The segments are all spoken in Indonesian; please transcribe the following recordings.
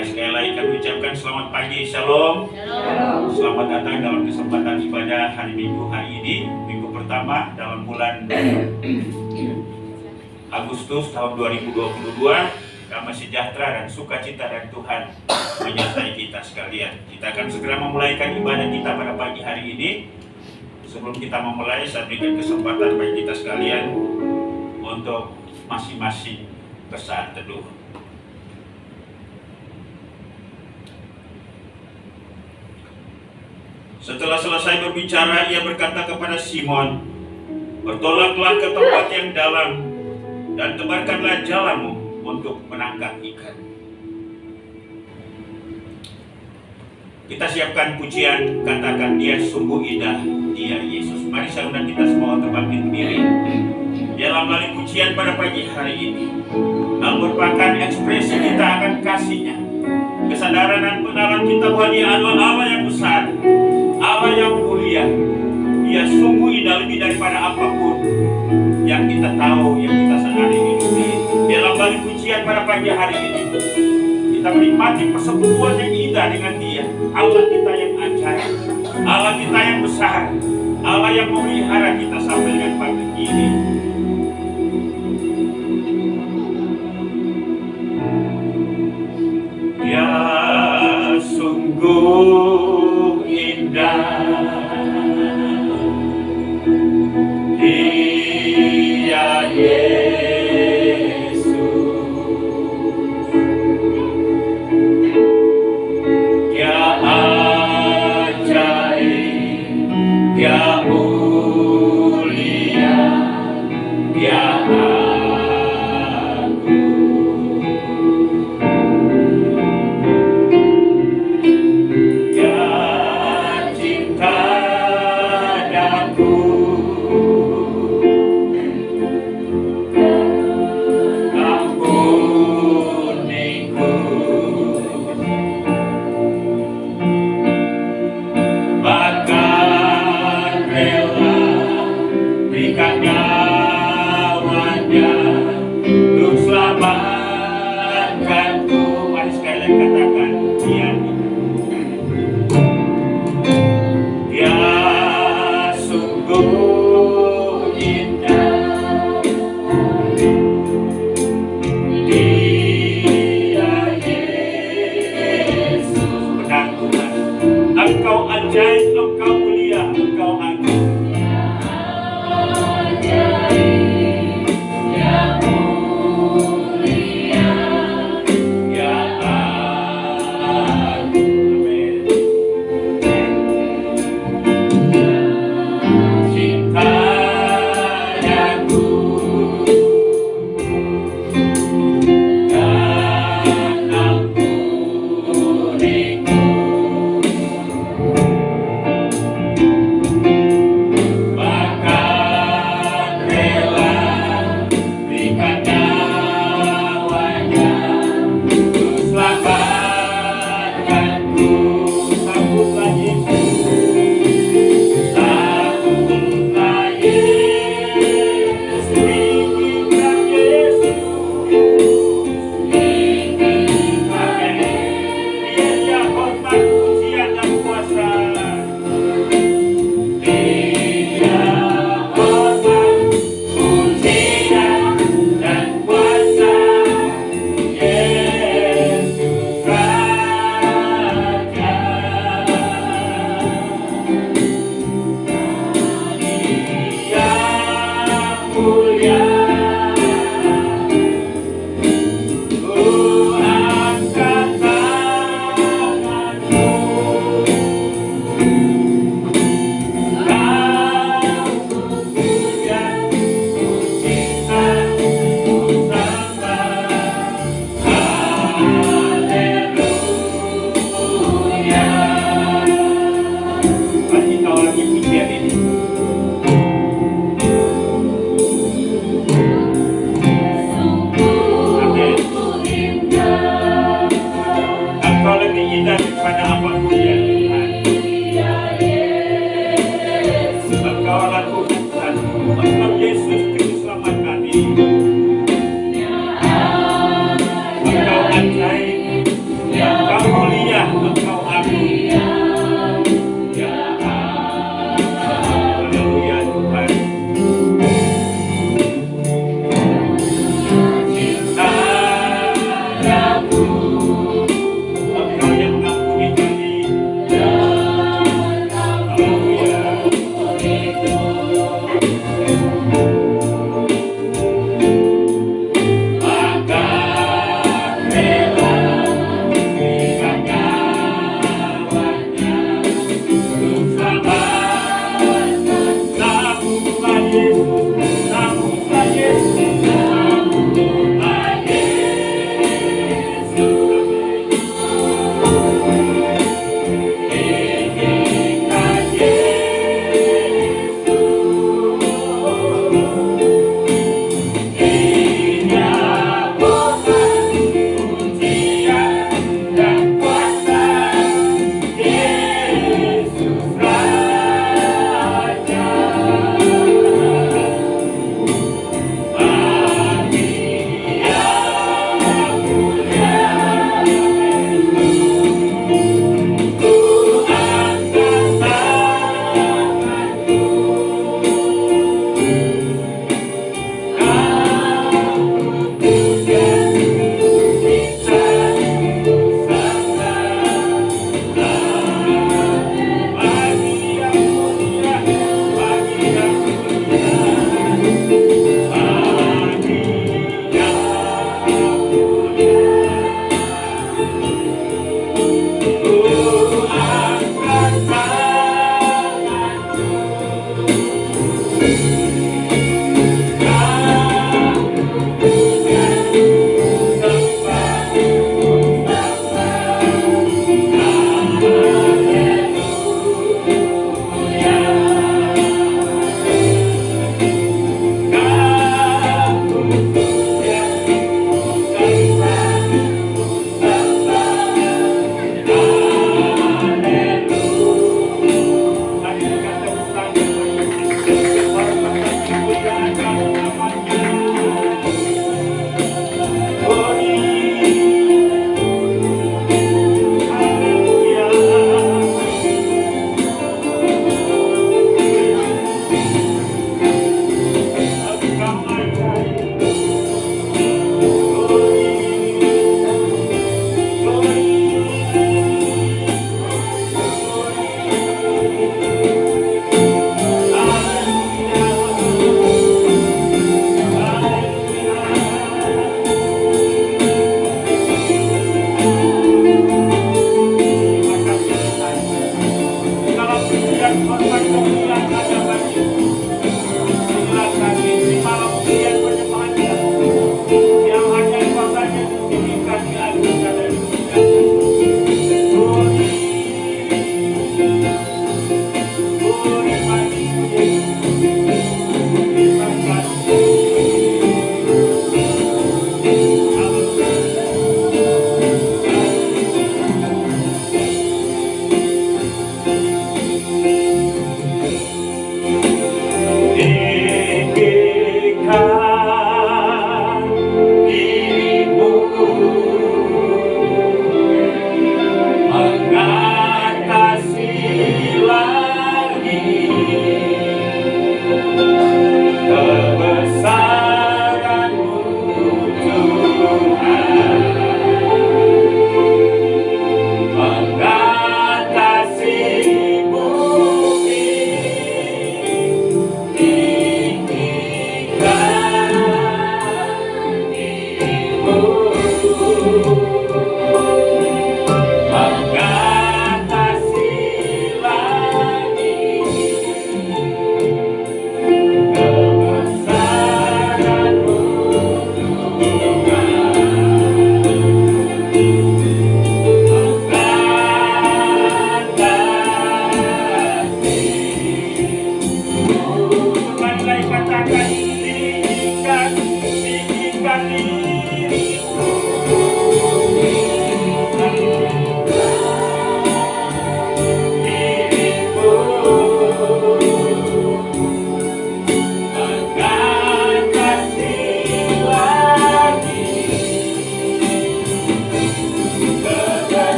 Baik, sekali lagi kami ucapkan selamat pagi, Shalom. Selamat datang dalam kesempatan ibadah hari Minggu hari ini, minggu pertama dalam bulan Agustus tahun 2022. Damai sejahtera dan sukacita dari Tuhan menyertai kita sekalian. Kita akan segera memulaikan ibadah kita pada pagi hari ini. Sebelum kita memulai, saya berikan kesempatan bagi kita sekalian untuk masing-masing bersaat teduh. Setelah selesai berbicara, ia berkata kepada Simon, "Bertolaklah ke tempat yang dalam dan tebarkanlah jalamu untuk menangkap ikan." Kita siapkan pujian, katakan dia sungguh indah, dia Yesus. Mari saya undang kita semua untuk bangkit berdiri dalam melalui pujian pada pagi hari ini. Hal merupakan ekspresi kita akan kasihnya, kesadaran dan pengenalan kita bahwa dia adalah Allah yang besar, Allah yang mulia. Dia sungguh indah lebih daripada apapun yang kita tahu, yang kita sadari hidupi. Dalam balik pujian pada pagi hari ini, kita menikmati persekutuan yang indah dengan dia. Allah kita yang ajaib, Allah kita yang besar, Allah yang memelihara kita sampai dengan pagi ini. Dia sungguh indah, dia Yesus, dia ajaib, dia mulia,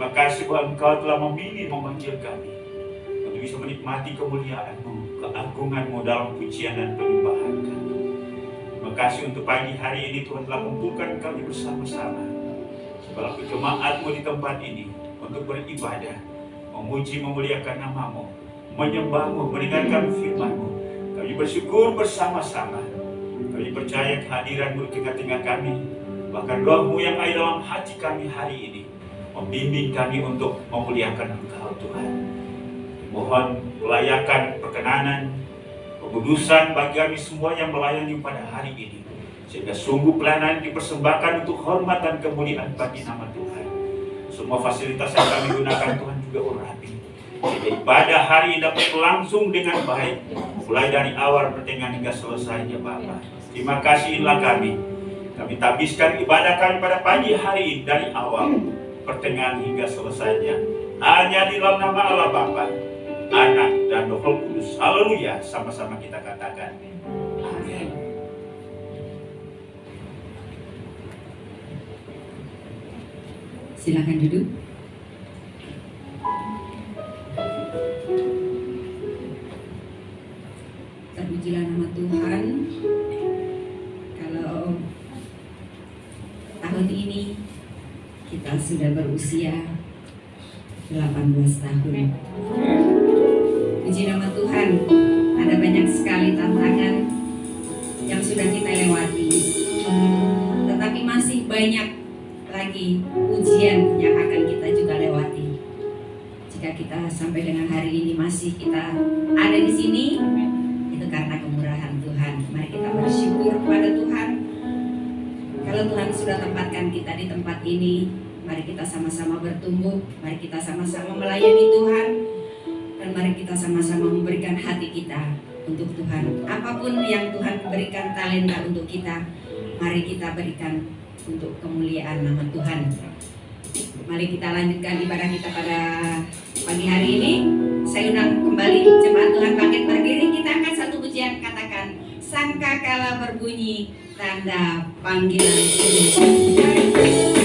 Terima kasih bahwa Engkau telah memilih memanggil kami untuk bisa menikmati kemuliaan-Mu, keagungan-Mu dalam pujian dan penyembahan kami. Terima kasih untuk pagi hari ini Tuhan telah kumpulkan kami bersama-sama sebagai jemaat-Mu di tempat ini untuk beribadah, memuji, memuliakan nama-Mu, menyembah-Mu, mendengarkan firman-Mu. Kami bersyukur bersama-sama. Kami percaya kehadiran-Mu di tengah-tengah kami, bahkan Roh-Mu yang ada dalam hati kami hari ini membimbing kami untuk memuliakan Engkau Tuhan. Mohon kelayakan, perkenanan, kekudusan bagi kami semua yang melayani pada hari ini, sehingga sungguh pelayanan dipersembahkan untuk hormat dan kemuliaan bagi nama Tuhan. Semua fasilitas yang kami gunakan Tuhan juga urapi, sehingga ibadah hari ini dapat berlangsung dengan baik, mulai dari awal, pertengahan hingga selesainya Bapa. Terima kasih inilah kami tabiskan ibadah kami pada pagi hari ini dari awal, pertengahan hingga selesainya hanya di dalam nama Allah Bapa, Anak dan Roh Kudus. Haleluya, sama-sama kita katakan amin. Silakan duduk. Terpujilah nama Tuhan. Kalau tahun ini kita sudah berusia 18 tahun. Puji nama Tuhan, ada banyak sekali tantangan yang sudah kita lewati, tetapi masih banyak lagi ujian yang akan kita juga lewati. Jika kita sampai dengan hari ini masih kita ada di sini, itu karena kemurahan Tuhan. Mari kita bersyukur kepada Tuhan. Kalau Tuhan sudah tempatkan kita di tempat ini, mari kita sama-sama bertumbuh, mari kita sama-sama melayani Tuhan, dan mari kita sama-sama memberikan hati kita untuk Tuhan. Apapun yang Tuhan berikan talenta untuk kita, mari kita berikan untuk kemuliaan nama Tuhan. Mari kita lanjutkan ibadah kita pada pagi hari ini. Saya undang kembali jemaat Tuhan bangkit berdiri. Kita angkat satu pujian, katakan sangkakala berbunyi tanda panggilan Kristus. Dari seluruh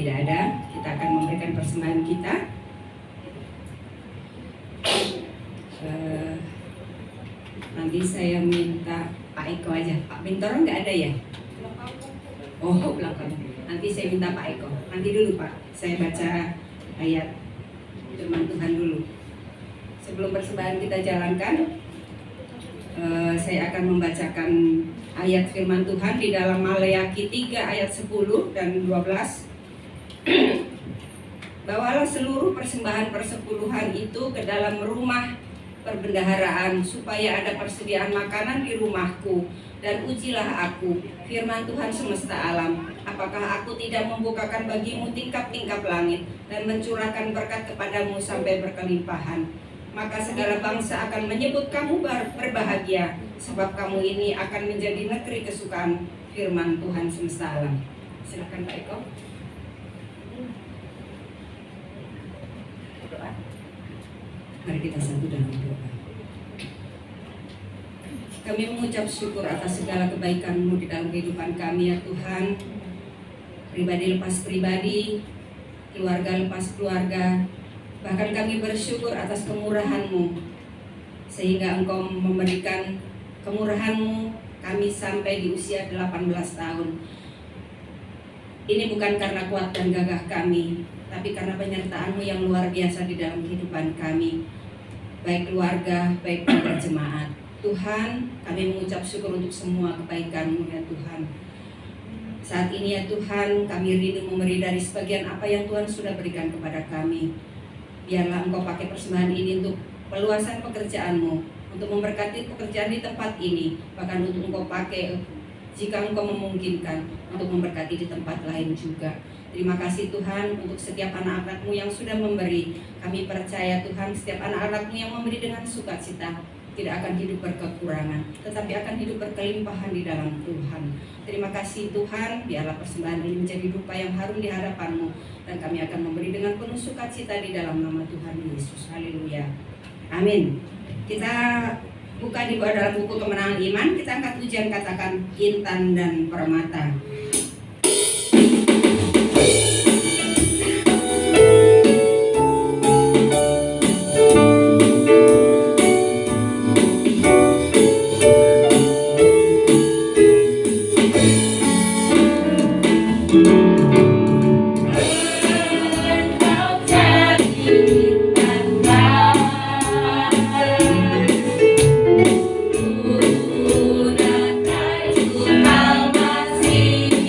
tidak ada, kita akan memberikan persembahan kita. Nanti saya minta Pak Eko aja. Pak Bintoro nggak ada ya? Oh, belakang. Nanti saya minta Pak Eko. Nanti dulu Pak, saya baca ayat firman Tuhan dulu. Sebelum persembahan kita jalankan, saya akan membacakan ayat firman Tuhan di dalam Maleakhi 3 ayat 10 dan 12. Bawalah seluruh persembahan persepuluhan itu ke dalam rumah perbendaharaan supaya ada persediaan makanan di rumahku, dan ujilah aku, firman Tuhan semesta alam, apakah aku tidak membukakan bagimu tingkap-tingkap langit dan mencurahkan berkat kepadamu sampai berkelimpahan. Maka segala bangsa akan menyebut kamu berbahagia, sebab kamu ini akan menjadi negeri kesukaan, firman Tuhan semesta alam. Silakan Pak Eko. Doa. Mari kita satu dalam doa. Kami mengucap syukur atas segala kebaikan-Mu di dalam kehidupan kami, ya Tuhan. Pribadi lepas pribadi, keluarga lepas keluarga. Bahkan kami bersyukur atas kemurahan-Mu, sehingga Engkau memberikan kemurahan-Mu kami sampai di usia 18 tahun. Ini bukan karena kuat dan gagah kami, tapi karena penyertaan-Mu yang luar biasa di dalam kehidupan kami, baik keluarga, baik keluarga jemaat. Tuhan, kami mengucap syukur untuk semua kebaikan-Mu, ya Tuhan. Saat ini ya Tuhan, kami rindu memberi dari sebagian apa yang Tuhan sudah berikan kepada kami. Biarlah Engkau pakai persembahan ini untuk peluasan pekerjaan-Mu, untuk memberkati pekerjaan di tempat ini, bahkan untuk Engkau pakai jika Engkau memungkinkan untuk memberkati di tempat lain juga. Terima kasih Tuhan untuk setiap anak-anak-Mu yang sudah memberi. Kami percaya Tuhan, setiap anak-anak-Mu yang memberi dengan sukacita tidak akan hidup berkekurangan, tetapi akan hidup berkelimpahan di dalam Tuhan. Terima kasih Tuhan, biarlah persembahan ini menjadi dupa yang harum di hadapan-Mu, dan kami akan memberi dengan penuh sukacita di dalam nama Tuhan Yesus. Haleluya. Amin. Kita buka di bawah dalam buku Kemenangan Iman. Kita angkat pujian, katakan Intan dan Permata. Masih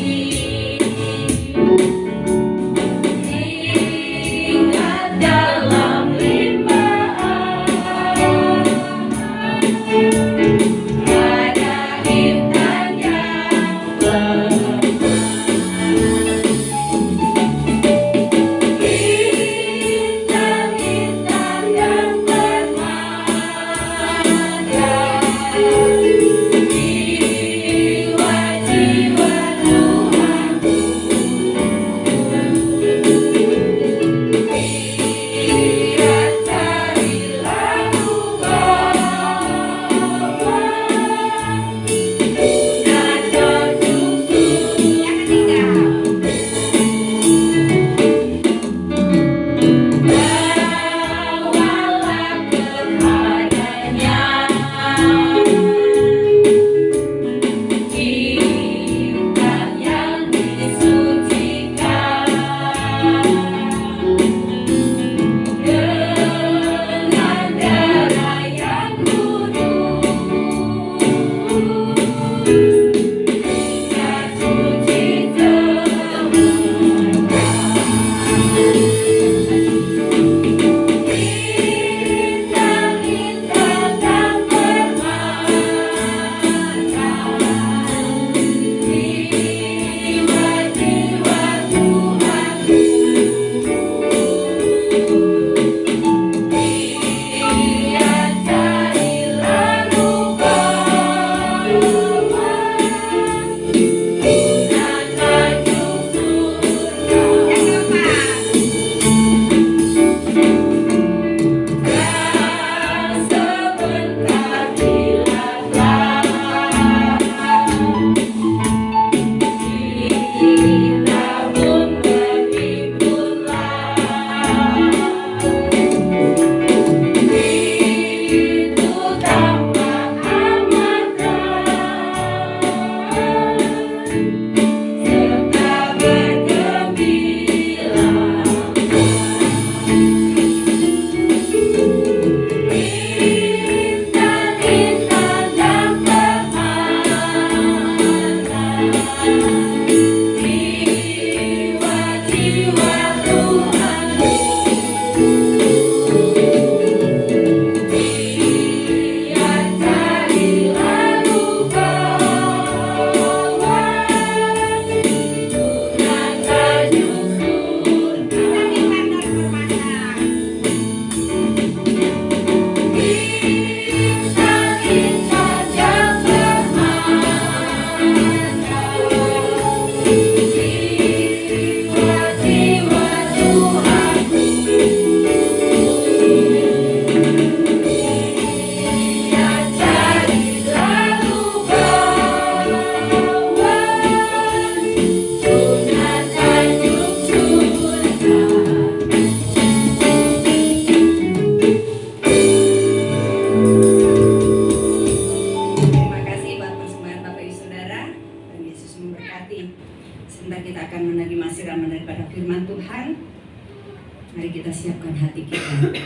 kita siapkan hati kita.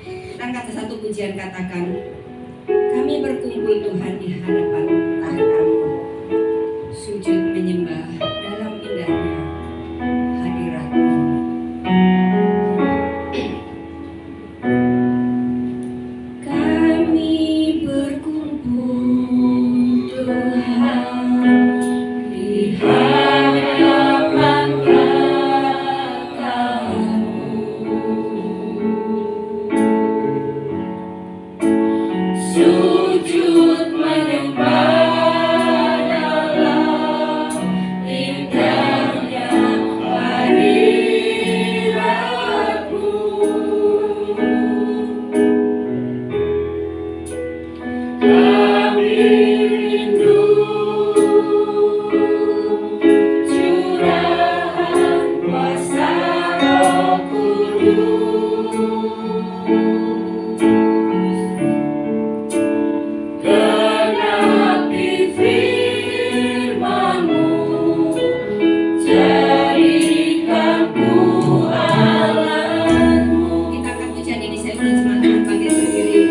Kita angkat satu pujian, katakan, kami berkumpul Tuhan di hadapan tahta-Mu, sujud menyembah dalam indahnya hadirat-Mu. Kami berkumpul Tuhan di hadapan sujud menyembah dalam indahnya hadirat-Mu. Kami rindu curahan kuasa Roh Kudus. Genapi firman-Mu, jadikanku alat-Mu. Kita akan pujian ini, saya boleh teman-teman bangkit berdiri.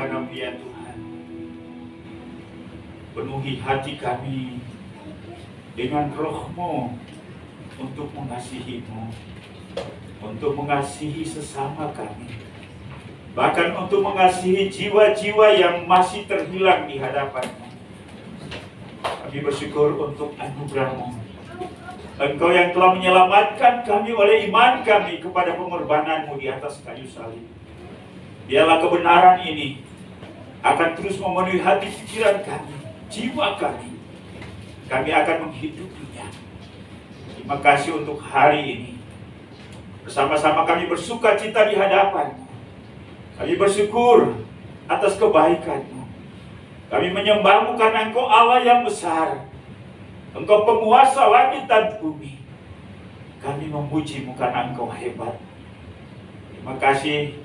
kepadamu ya Tuhan. Penuhi hati kami dengan roh-Mu untuk mengasihi-Mu, untuk mengasihi sesama kami, bahkan untuk mengasihi jiwa-jiwa yang masih terhilang di hadapan-Mu. Kami bersyukur untuk anugerah-Mu. Engkau yang telah menyelamatkan kami oleh iman kami kepada pengorbanan-Mu di atas kayu salib. Biarlah kebenaran ini akan terus memenuhi hati pikiran kami, jiwa kami. Kami akan menghidupinya. Terima kasih untuk hari ini. Bersama-sama kami bersuka cita di hadapan-Mu. Kami bersyukur atas kebaikan-Mu. Kami menyembah-Mu karena Engkau Allah yang besar. Engkau penguasa langit dan bumi. Kami memuji-Mu karena Engkau hebat. Terima kasih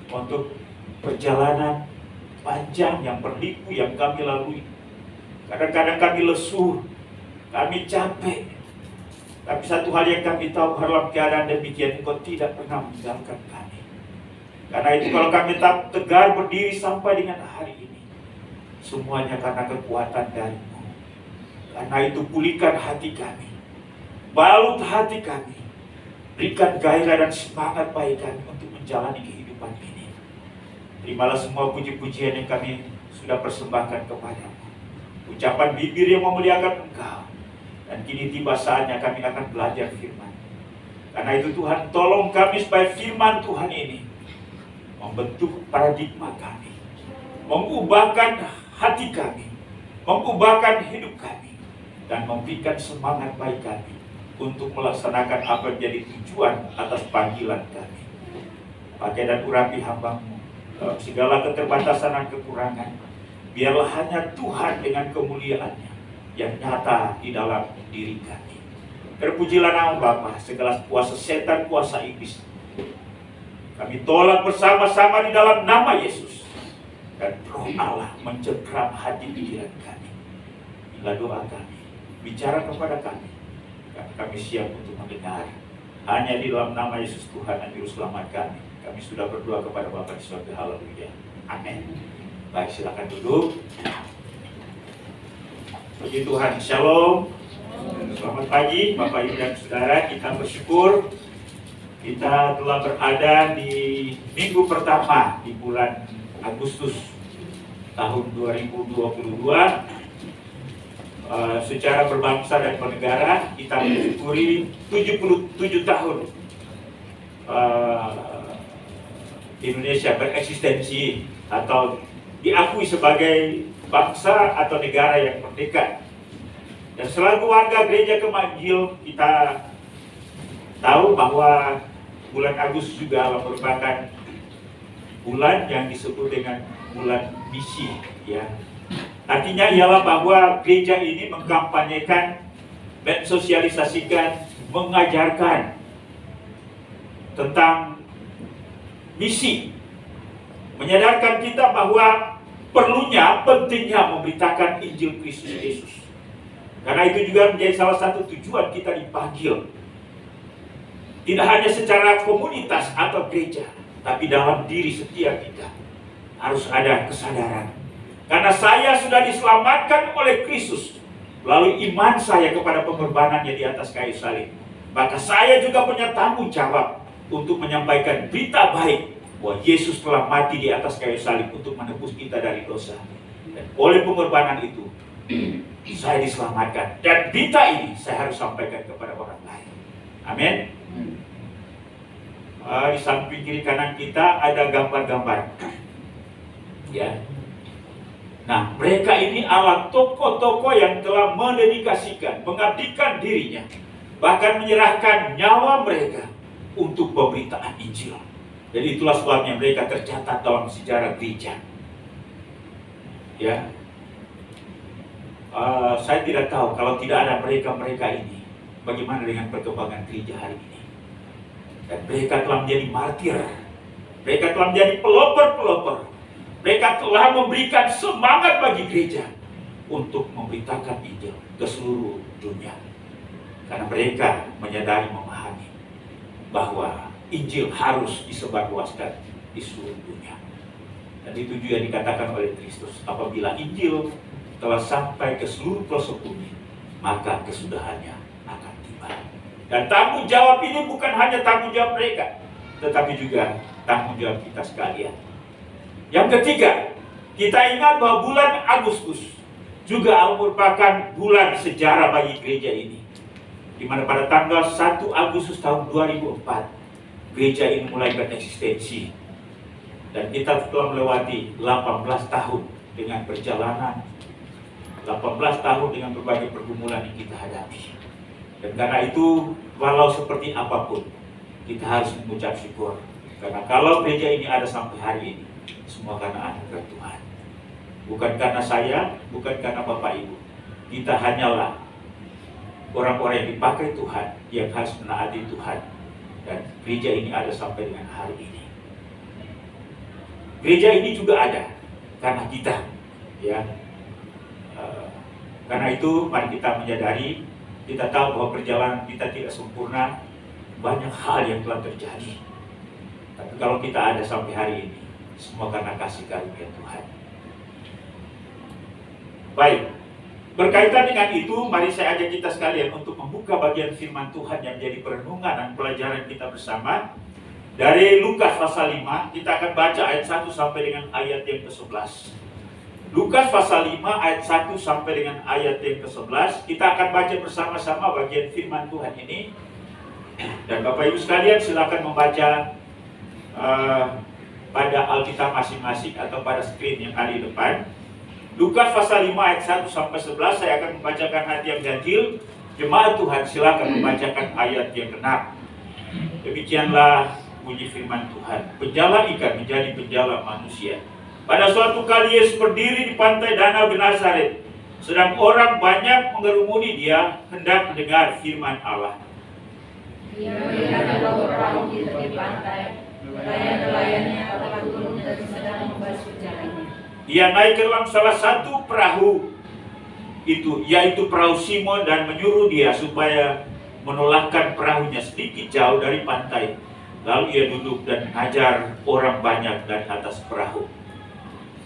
untuk perjalanan panjang yang berliku yang kami lalui. Kadang-kadang kami lesu, kami capek. Tapi satu hal yang kami tahu, dalam keadaan demikian Engkau tidak pernah meninggalkan kami. Karena itu kalau kami tetap tegar berdiri sampai dengan hari ini, semuanya karena kekuatan dari-Mu. Karena itu pulihkan hati kami, balut hati kami, berikan gairah dan semangat bagi kami untuk menjalani kehidupan ini. Terimalah semua puji-pujian yang kami sudah persembahkan kepada-Mu. Ucapan bibir yang memuliakan Engkau. Dan kini tiba saatnya kami akan belajar firman. Karena itu Tuhan, tolong kami supaya firman Tuhan ini membentuk paradigma kami, mengubahkan hati kami, mengubahkan hidup kami, dan memberikan semangat bagi kami untuk melaksanakan apa yang menjadi tujuan atas panggilan kami. Pakai dan urapi hamba-Mu dalam segala keterbatasan dan kekurangan. Biarlah hanya Tuhan dengan kemuliaan-Nya yang nyata di dalam diri kami. Terpujilah nama Bapa, segala kuasa setan, kuasa iblis kami tolak bersama-sama di dalam nama Yesus. Dan Roh Allah mencengkram hati pikiran kami. Inilah doa kami, bicara kepada kami, karena kami siap untuk mendengar. Hanya di dalam nama Yesus Tuhan dan Juru Selamat kami. Kami sudah berdoa kepada Bapa di surga. Haleluya. Amin. Baik, silakan duduk. Puji Tuhan, Shalom. Selamat pagi Bapak Ibu dan Saudara. Kita bersyukur kita telah berada di minggu pertama di bulan Agustus tahun 2022. Secara berbangsa dan bernegara kita mensyukuri 77 tahun Indonesia bereksistensi atau diakui sebagai bangsa atau negara yang merdeka. Dan selaku warga gereja Kemanggil, kita tahu bahwa bulan Agustus juga merupakan bulan yang disebut dengan bulan misi, ya. Artinya ialah bahwa gereja ini mengkampanyekan, mensosialisasikan, mengajarkan tentang misi, menyadarkan kita bahwa perlunya, pentingnya memberitakan Injil Kristus Yesus. Karena itu juga menjadi salah satu tujuan kita dipanggil. Tidak hanya secara komunitas atau gereja, tapi dalam diri setiap kita harus ada kesadaran. Karena saya sudah diselamatkan oleh Kristus melalui iman saya kepada pengorbanannya di atas kayu salib. Maka saya juga punya tanggung jawab untuk menyampaikan berita baik bahwa Yesus telah mati di atas kayu salib untuk menebus kita dari dosa. Dan oleh pengorbanan itu, saya diselamatkan. Dan berita ini saya harus sampaikan kepada orang lain. Amin. Di samping kiri kanan kita ada gambar-gambar. Ya. Nah, mereka ini adalah tokoh-tokoh yang telah mendedikasikan, mengabdikan dirinya, bahkan menyerahkan nyawa mereka untuk pemberitaan Injil. Jadi itulah sebabnya mereka tercatat dalam sejarah gereja. Ya, saya tidak tahu kalau tidak ada mereka ini, bagaimana dengan perkembangan gereja hari ini. Dan mereka telah menjadi martir, mereka telah menjadi pelopor-pelopor. Mereka telah memberikan semangat bagi gereja untuk memberitakan Injil ke seluruh dunia. Karena mereka menyadari, memahami bahwa Injil harus disebarluaskan di seluruh dunia. Dan itu juga dikatakan oleh Kristus, apabila Injil telah sampai ke seluruh pelosok bumi, maka kesudahannya akan tiba. Dan tanggung jawab ini bukan hanya tanggung jawab mereka, tetapi juga tanggung jawab kita sekalian. Yang ketiga, kita ingat bahwa bulan Agustus juga merupakan bulan sejarah bagi gereja ini, di mana pada tanggal 1 Agustus tahun 2004 gereja ini mulai bereksistensi. Dan kita telah melewati 18 tahun dengan perjalanan, 18 tahun dengan berbagai pergumulan yang kita hadapi. Dan karena itu, walau seperti apapun, kita harus mengucap syukur. Karena kalau gereja ini ada sampai hari ini, semua karena anugerah Tuhan. Bukan karena saya, bukan karena Bapak Ibu. Kita hanyalah orang-orang yang dipakai Tuhan, yang harus menaati Tuhan. Dan gereja ini ada sampai dengan hari ini. Gereja ini juga ada karena kita, ya. Karena itu mari kita menyadari, kita tahu bahwa perjalanan kita tidak sempurna, banyak hal yang telah terjadi. Tapi kalau kita ada sampai hari ini, semua karena kasih karunia Tuhan. Baik, berkaitan dengan itu, mari saya ajak kita sekalian untuk membuka bagian firman Tuhan yang menjadi perenungan dan pelajaran kita bersama. Dari Lukas pasal 5, kita akan baca ayat 1 sampai dengan ayat yang ke-11. Lukas pasal 5 ayat 1 sampai dengan ayat yang ke-11. Kita akan baca bersama-sama bagian firman Tuhan ini. Dan Bapak Ibu sekalian silakan membaca pada Alkitab masing-masing atau pada screen yang ada di depan. Lukas pasal 5 ayat 1 sampai 11, saya akan membacakan ayat yang ganjil. Jemaat Tuhan silakan membacakan ayat yang genap. Demikianlah bunyi firman Tuhan. Penjala ikan menjadi penjala manusia. Pada suatu kali Yesus berdiri di pantai danau Genesaret. Sedang orang banyak mengerumuni dia hendak mendengar firman Allah. Ia melihat ada perahu di tepi pantai. Nelayan-nelayannya telah turun dan sedang membasuh jalannya. Ia naik ke dalam salah satu perahu itu, yaitu perahu Simon, dan menyuruh dia supaya menolakkan perahunya sedikit jauh dari pantai. Lalu ia duduk dan mengajar orang banyak dari atas perahu.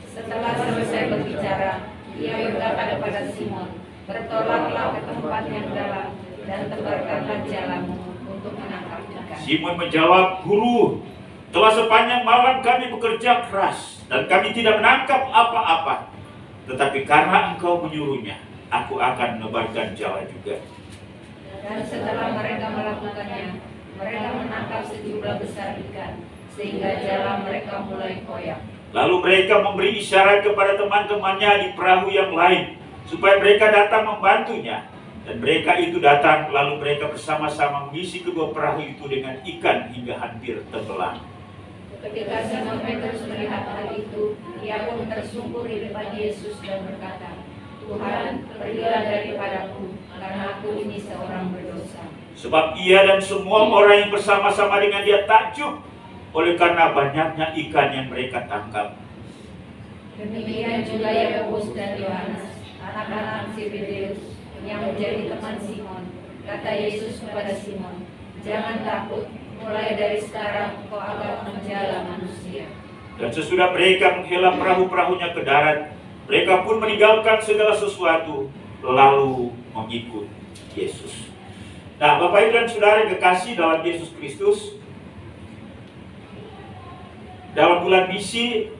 Setelah selesai berbicara, ia berkata kepada Simon, "Bertolaklah ke tempat yang dalam dan tebarkanlah jalamu untuk menangkap ikan." Simon menjawab, "Guru, telah sepanjang malam kami bekerja keras dan kami tidak menangkap apa-apa. Tetapi karena engkau menyuruhnya, aku akan menebarkan jala juga." Dan setelah mereka melakukannya, mereka menangkap sejumlah besar ikan, sehingga jala mereka mulai koyak. Lalu mereka memberi isyarat kepada teman-temannya di perahu yang lain, supaya mereka datang membantunya. Dan mereka itu datang, lalu mereka bersama-sama mengisi kedua perahu itu dengan ikan hingga hampir tenggelam. Ketika Simon Petrus melihat hal itu, ia pun tersungkur di depan Yesus dan berkata, "Tuhan, pergilah daripadaku, karena aku ini seorang berdosa." Sebab ia dan semua orang yang bersama-sama dengan dia takjub oleh karena banyaknya ikan yang mereka tangkap. Demikian juga Yakobus dan Yohanes, anak-anak Zebedeus, yang menjadi teman Simon. Kata Yesus kepada Simon, "Jangan takut, mulai dari sekarang kau akan menjala manusia." Dan sesudah mereka menghela perahu-perahunya ke darat, mereka pun meninggalkan segala sesuatu, lalu mengikut Yesus. Nah, Bapak Ibu dan Saudara yang kekasih dalam Yesus Kristus, dalam bulan misi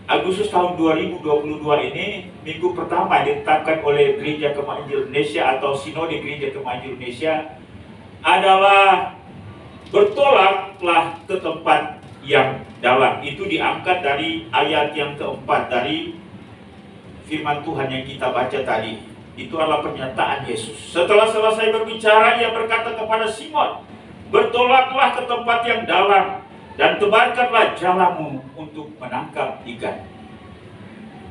Agustus tahun 2022 ini, minggu pertama ditetapkan oleh Gereja Kemah Injil Indonesia atau Sinode Gereja Kemah Injil Indonesia adalah bertolaklah ke tempat yang dalam. Itu diangkat dari ayat yang keempat dari firman Tuhan yang kita baca tadi. Itu adalah pernyataan Yesus. Setelah selesai berbicara, ia berkata kepada Simon, "Bertolaklah ke tempat yang dalam dan tebarkanlah jalamu untuk menangkap ikan."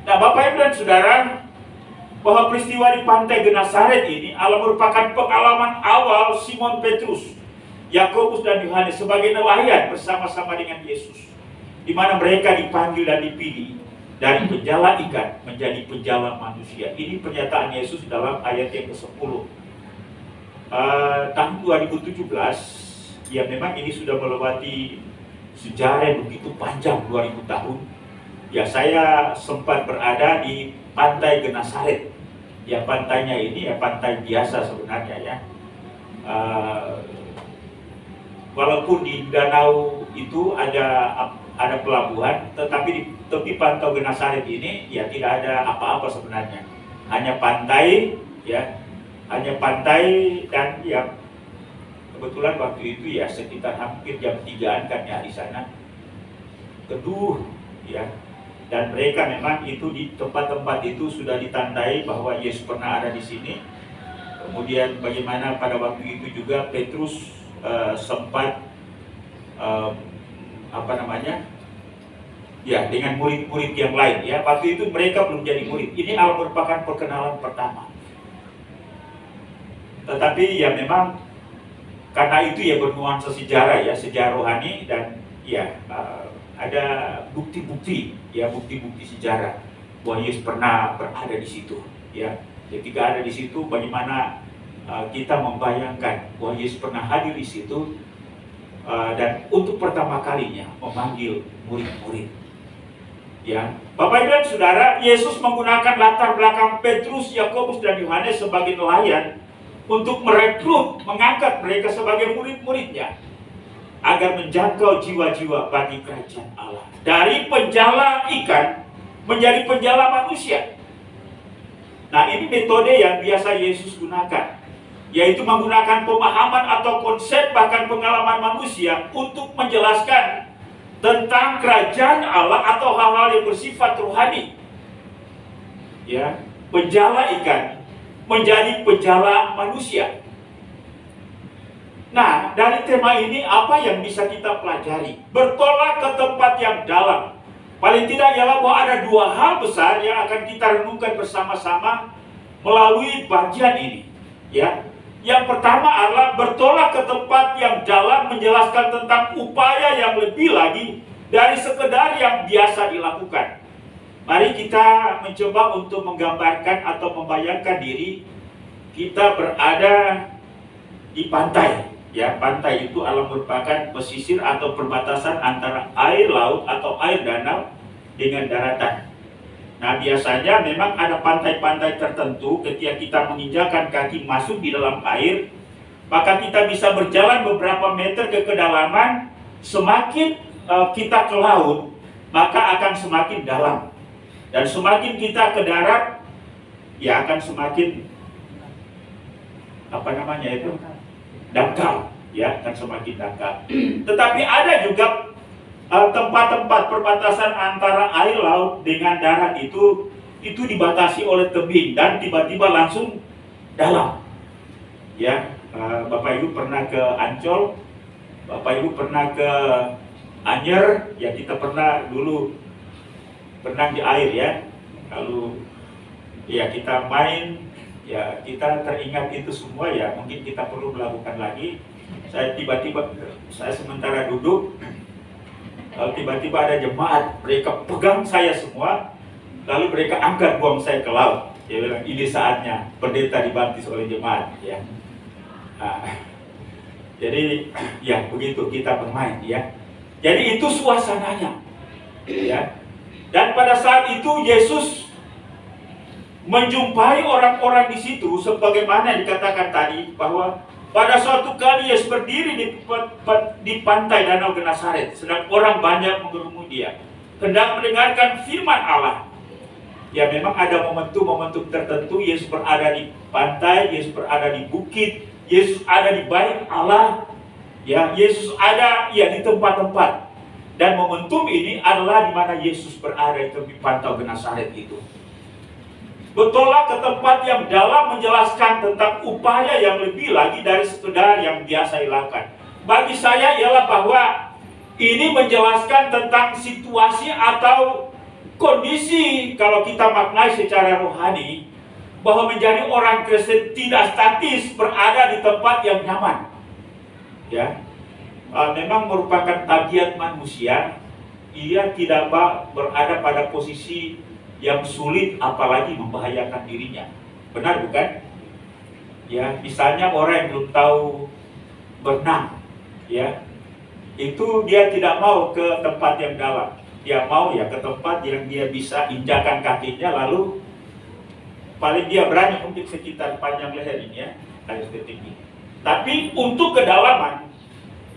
Nah, Bapak Ibu dan Saudara, bahwa peristiwa di pantai Genesaret ini adalah merupakan pengalaman awal Simon Petrus, Yakobus dan Yohanes sebagai nelayan bersama-sama dengan Yesus, di mana mereka dipanggil dan dipilih dari penjala ikan menjadi penjala manusia. Ini pernyataan Yesus dalam ayat yang ke-10. Tahun 2017, ya memang ini sudah melewati sejarah yang begitu panjang, 2000 tahun. Ya, saya sempat berada di pantai Genesaret. Ya, pantainya ini ya pantai biasa sebenarnya ya. Walaupun di danau itu ada pelabuhan, tetapi di tepi pantai Genesaret ini ya tidak ada apa-apa sebenarnya. Hanya pantai ya, hanya pantai dan ya kebetulan waktu itu ya sekitar hampir jam 3-an kan ya di sana. Teduh ya. Dan mereka memang itu di tempat-tempat itu sudah ditandai bahwa Yesus pernah ada di sini. Kemudian bagaimana pada waktu itu juga Petrus sempat ya dengan murid-murid yang lain ya. Waktu itu mereka belum jadi murid. Ini merupakan perkenalan pertama. Tetapi ya memang karena itu ya bernuansa sejarah ya, sejarah rohani dan ya ada bukti-bukti ya, bukti-bukti sejarah bahwa Yesus pernah berada di situ ya. Ketika ada di situ bagaimana kita membayangkan bahwa Yesus pernah hadir di situ dan untuk pertama kalinya memanggil murid-murid ya. Bapak Ibu dan Saudara, Yesus menggunakan latar belakang Petrus, Yakobus dan Yohanes sebagai nelayan untuk merekrut, mengangkat mereka sebagai murid-muridnya agar menjangkau jiwa-jiwa bagi kerajaan Allah. Dari penjala ikan menjadi penjala manusia. Nah, ini metode yang biasa Yesus gunakan, yaitu menggunakan pemahaman atau konsep bahkan pengalaman manusia untuk menjelaskan tentang kerajaan Allah atau hal-hal yang bersifat rohani. Ya, penjala ikan menjadi penjala manusia. Nah, dari tema ini apa yang bisa kita pelajari? Bertolak ke tempat yang dalam. Paling tidak ialah bahwa ada dua hal besar yang akan kita renungkan bersama-sama melalui bagian ini. Ya, yang pertama adalah bertolak ke tempat yang dalam menjelaskan tentang upaya yang lebih lagi dari sekedar yang biasa dilakukan. Mari kita mencoba untuk menggambarkan atau membayangkan diri kita berada di pantai. Ya, pantai itu adalah merupakan pesisir atau perbatasan antara air laut atau air danau dengan daratan. Nah, biasanya memang ada pantai-pantai tertentu ketika kita menginjakan kaki masuk di dalam air, maka kita bisa berjalan beberapa meter ke kedalaman. Semakin kita ke laut, maka akan semakin dalam. Dan semakin kita ke darat, ya akan semakin dangkal, ya akan semakin dangkal. Tetapi ada juga tempat-tempat perbatasan antara air laut dengan darat itu dibatasi oleh tebing dan tiba-tiba langsung dalam. Ya, Bapak Ibu pernah ke Ancol, Bapak Ibu pernah ke Anyer, ya kita pernah dulu berenang di air ya. Lalu ya kita main. Ya, kita teringat itu semua ya, mungkin kita perlu melakukan lagi. Saya sementara duduk, lalu tiba-tiba ada jemaat, mereka pegang saya semua, lalu mereka angkat buang saya ke laut. Dia bilang, ini saatnya pendeta dibaptis oleh jemaat. Ya. Nah, jadi ya begitu kita bermain ya. Jadi itu suasananya. Ya. Dan pada saat itu Yesus menjumpai orang-orang di situ, sebagaimana dikatakan tadi bahwa pada suatu kali Yesus berdiri di pantai Danau Genesaret, sedang orang banyak mengerumuni dia, hendak mendengarkan firman Allah. Ya, memang ada momentum-momentum tertentu Yesus berada di pantai, Yesus berada di bukit, Yesus ada di bait Allah, ya Yesus ada ya di tempat-tempat. Dan momentum ini adalah di mana Yesus berada di pantai Genesaret itu. Bertolak ke tempat yang dalam menjelaskan tentang upaya yang lebih lagi dari sekedar yang biasa dilakukan. Bagi saya ialah bahwa ini menjelaskan tentang situasi atau kondisi, kalau kita maknai secara rohani, bahwa menjadi orang Kristen tidak statis berada di tempat yang nyaman. Ya, memang merupakan tabiat manusia, ia tidak berada pada posisi yang sulit apalagi membahayakan dirinya. Benar bukan? Ya, misalnya orang yang belum tahu berenang, ya, itu dia tidak mau ke tempat yang dalam. dia mau ya ke tempat yang dia bisa injakan kakinya, lalu paling dia berani mungkin sekitar panjang leher ini ya, kayak seperti ini. Tapi untuk kedalaman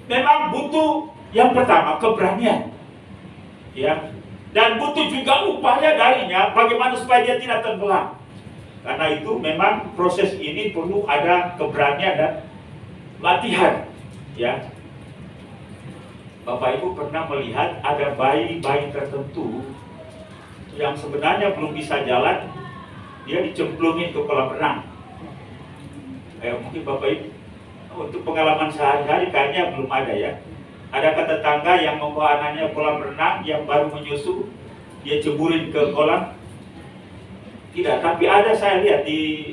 memang butuh yang pertama keberanian, ya, dan butuh juga upaya darinya bagaimana supaya dia tidak tenggelam. Karena itu memang proses ini perlu ada keberanian dan latihan, ya. Bapak Ibu pernah melihat ada bayi-bayi tertentu yang sebenarnya belum bisa jalan, dia dicemplungin ke kolam renang. Mungkin Bapak Ibu untuk pengalaman sehari-hari kayaknya belum ada ya. Ada tetangga yang membawa anaknya kolam renang yang baru menyusu, dia ceburin ke kolam. Tidak, tapi ada saya lihat di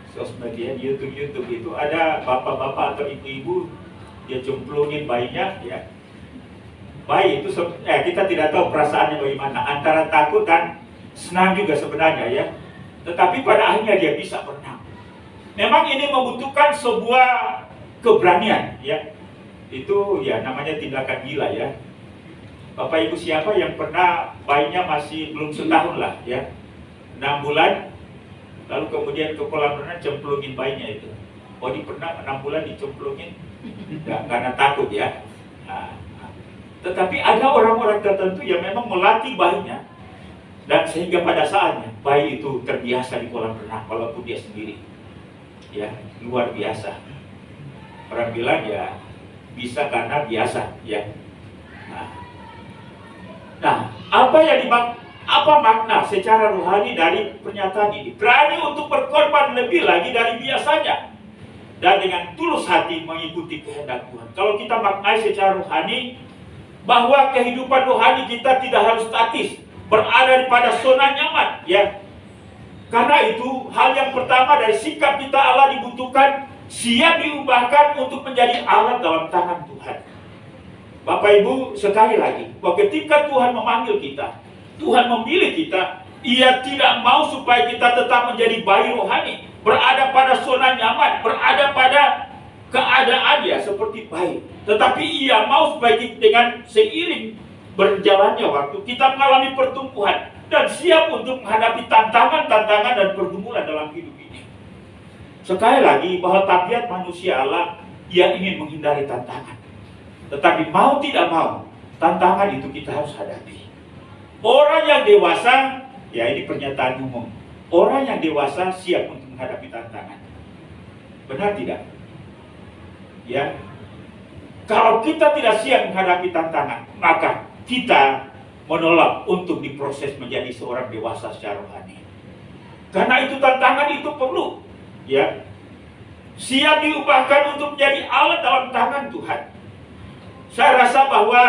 sosmed ya, di YouTube itu ada bapak-bapak atau ibu-ibu dia cemplungin bayinya ya. Bayi itu kita tidak tahu perasaannya bagaimana, antara takut dan senang juga sebenarnya ya. Tetapi pada akhirnya dia bisa berenang. Memang ini membutuhkan sebuah keberanian ya. Itu ya namanya tindakan gila ya. Bapak Ibu siapa yang pernah bayinya masih belum setahun lah ya, 6 bulan, lalu kemudian ke kolam renang cemplungin bayinya itu. Oh, di pernah 6 bulan dicemplungin karena takut ya. Tetapi ada orang-orang tertentu yang memang melatih bayinya, dan sehingga pada saatnya bayi itu terbiasa di kolam renang walaupun dia sendiri. Ya, luar biasa. Orang bilang ya bisa karena biasa ya. Nah, apa makna secara rohani dari pernyataan ini? Berani untuk berkorban lebih lagi dari biasanya dan dengan tulus hati mengikuti kehendak Tuhan. Kalau kita maknai secara rohani, bahwa kehidupan rohani kita tidak harus statis, berada pada zona nyaman, ya. Karena itu hal yang pertama dari sikap kita, Allah dibutuhkan siap diubahkan untuk menjadi alat dalam tangan Tuhan. Bapak Ibu, sekali lagi, bahwa ketika Tuhan memanggil kita, Tuhan memilih kita, Ia tidak mau supaya kita tetap menjadi bayi rohani, berada pada zona nyaman, berada pada keadaan ya seperti bayi. Tetapi Ia mau supaya kita, dengan seiring berjalannya waktu, kita mengalami pertumbuhan dan siap untuk menghadapi tantangan-tantangan dan pergumulan dalam hidup ini. Sekali lagi, bahwa tabiat manusia Allah, Ia ingin menghindari tantangan. Tetapi mau tidak mau, tantangan itu kita harus hadapi. Orang yang dewasa, ya ini pernyataan umum, orang yang dewasa siap untuk menghadapi tantangan. Benar tidak? Ya. Kalau kita tidak siap menghadapi tantangan, maka kita menolak untuk diproses menjadi seorang dewasa secara rohani. Karena itu tantangan itu perlu, ya. Siap diubahkan untuk menjadi alat dalam tangan Tuhan. Saya rasa bahwa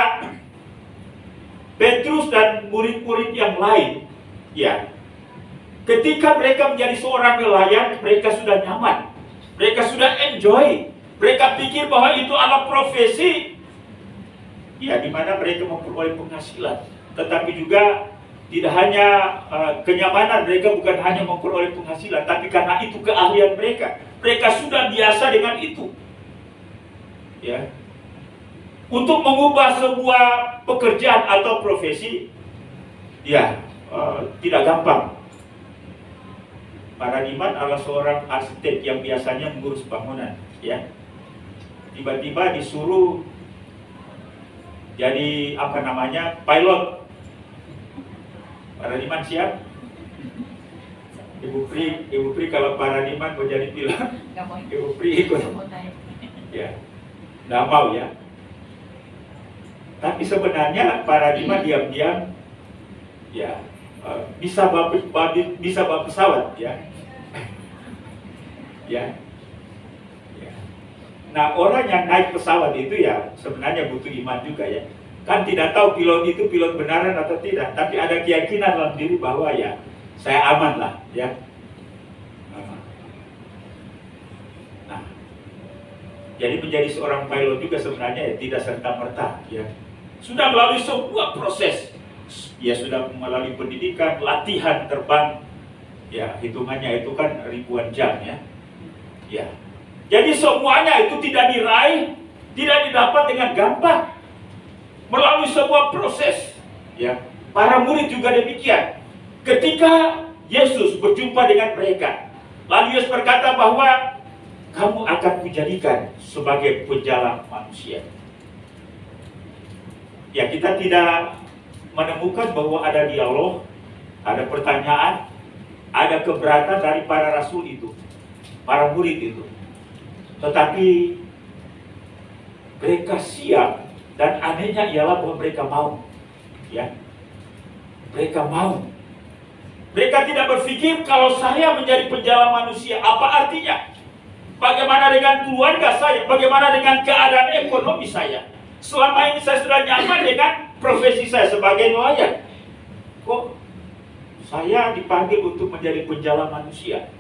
Petrus dan murid-murid yang lain, ya, ketika mereka menjadi seorang nelayan, mereka sudah nyaman, mereka sudah enjoy, mereka pikir bahwa itu adalah profesi, ya, di mana mereka memperoleh penghasilan. Tetapi juga tidak hanya kenyamanan, mereka bukan hanya memperoleh penghasilan, tapi karena itu keahlian mereka, mereka sudah biasa dengan itu, ya. Untuk mengubah sebuah pekerjaan atau profesi, ya, tidak gampang. Para Diman adalah seorang arsitek yang biasanya mengurus bangunan, ya. Tiba-tiba disuruh jadi pilot. Para Diman siap? Ibu Pri kalau Para Diman mau jadi pilot, Ibu Pri ikut. Ya, nggak mau ya. Tapi sebenarnya Para Diman diam-diam, ya, bisa bawa pesawat, ya. Ya. Nah, orang yang naik pesawat itu ya sebenarnya butuh iman juga ya. Kan tidak tahu pilot itu pilot benaran atau tidak, tapi ada keyakinan dalam diri bahwa ya saya aman lah, ya. Nah, jadi menjadi seorang pilot juga sebenarnya ya tidak serta-merta, ya. Sudah melalui sebuah proses, ya, sudah melalui pendidikan, latihan terbang, ya, hitungannya itu kan ribuan jam, ya. Ya. Jadi semuanya itu tidak diraih, tidak didapat dengan gampang. Melalui sebuah proses, Ya, para murid juga demikian. Ketika Yesus berjumpa dengan mereka, lalu Yesus berkata bahwa kamu akan kujadikan sebagai penjala manusia. Ya, kita tidak menemukan bahwa ada dialog, ada pertanyaan, ada keberatan dari para rasul itu, para murid itu. Tetapi mereka siap, dan anehnya ialah bahwa mereka mau. Ya, mereka mau. Mereka tidak berpikir kalau saya menjadi penjala manusia, apa artinya? Bagaimana dengan keluarga saya? Bagaimana dengan keadaan ekonomi saya? Selama ini saya sudah nyaman dengan profesi saya sebagai nelayan. Kok saya dipanggil untuk menjadi penjala manusia?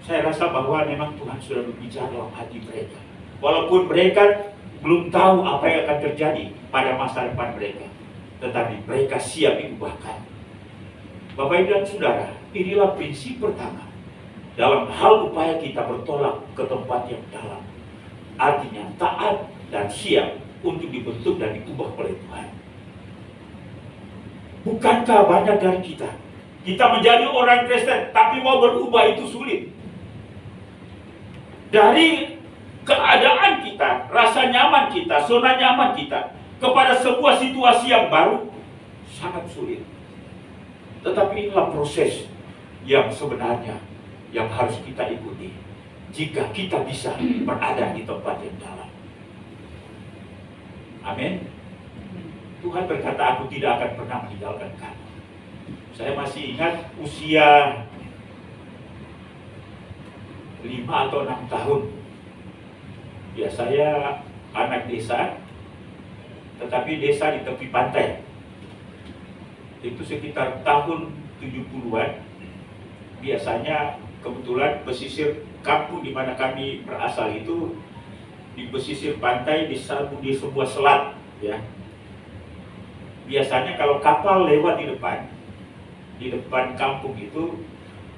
Saya rasa bahwa memang Tuhan sudah berbicara dalam hati mereka. Walaupun mereka belum tahu apa yang akan terjadi pada masa depan mereka, tetapi mereka siap diubahkan. Bapak Ibu dan Saudara, inilah prinsip pertama dalam hal upaya kita bertolak ke tempat yang dalam. Artinya taat dan siap untuk dibentuk dan diubah oleh Tuhan. Bukankah banyak dari kita menjadi orang Kristen, tapi mau berubah itu sulit. Dari keadaan kita, rasa nyaman kita, zona nyaman kita, kepada sebuah situasi yang baru, sangat sulit. Tetapi inilah proses yang sebenarnya yang harus kita ikuti jika kita bisa berada di tempat yang dalam. Amin. Tuhan berkata, aku tidak akan pernah meninggalkan kamu. Saya masih ingat usia 5 atau 6 tahun. Ya, saya anak desa, tetapi desa di tepi pantai. Itu sekitar tahun 70-an. Biasanya kebetulan pesisir kampung di mana kami berasal itu di pesisir pantai, di sebuah selat, ya. Biasanya kalau kapal lewat di depan kampung itu,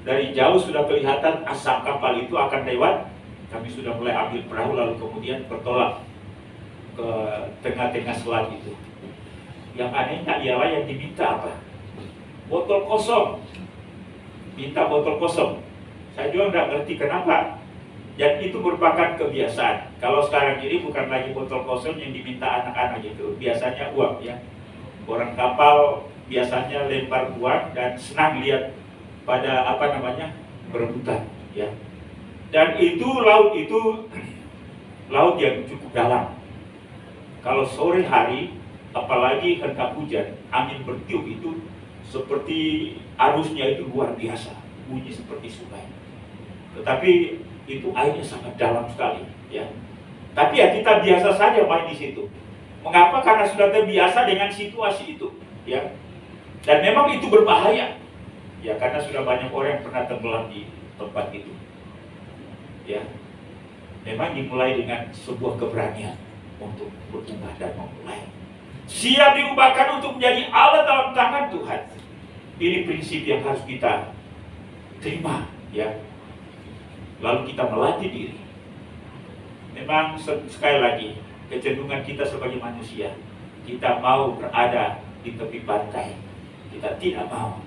dari jauh sudah kelihatan asap kapal itu akan lewat. Kami sudah mulai ambil perahu lalu kemudian bertolak ke tengah-tengah selat itu. Yang anehnya ialah yang diminta apa? Botol kosong. Minta botol kosong. Saya juga nggak ngerti kenapa. Dan itu merupakan kebiasaan. Kalau sekarang ini bukan lagi botol kosong yang diminta anak-anak itu, biasanya uang, ya. Orang kapal biasanya lempar uang dan senang lihat pada berebutan, ya. Dan laut yang cukup dalam. Kalau sore hari, apalagi hendak hujan, angin bertiup itu seperti arusnya itu luar biasa, bunyi seperti sungai. Tetapi itu airnya sangat dalam sekali, ya. Tapi ya kita biasa saja main di situ. Mengapa? Karena sudah terbiasa dengan situasi itu, ya. Dan memang itu berbahaya, ya, karena sudah banyak orang yang pernah tenggelam di tempat itu, ya. Memang dimulai dengan sebuah keberanian untuk berubah dan memulai. Siap diubahkan untuk menjadi alat dalam tangan Tuhan. Ini prinsip yang harus kita terima, ya. Lalu kita melatih diri. Memang sekali lagi, kecenderungan kita sebagai manusia, kita mau berada di tepi pantai. Kita tidak mau,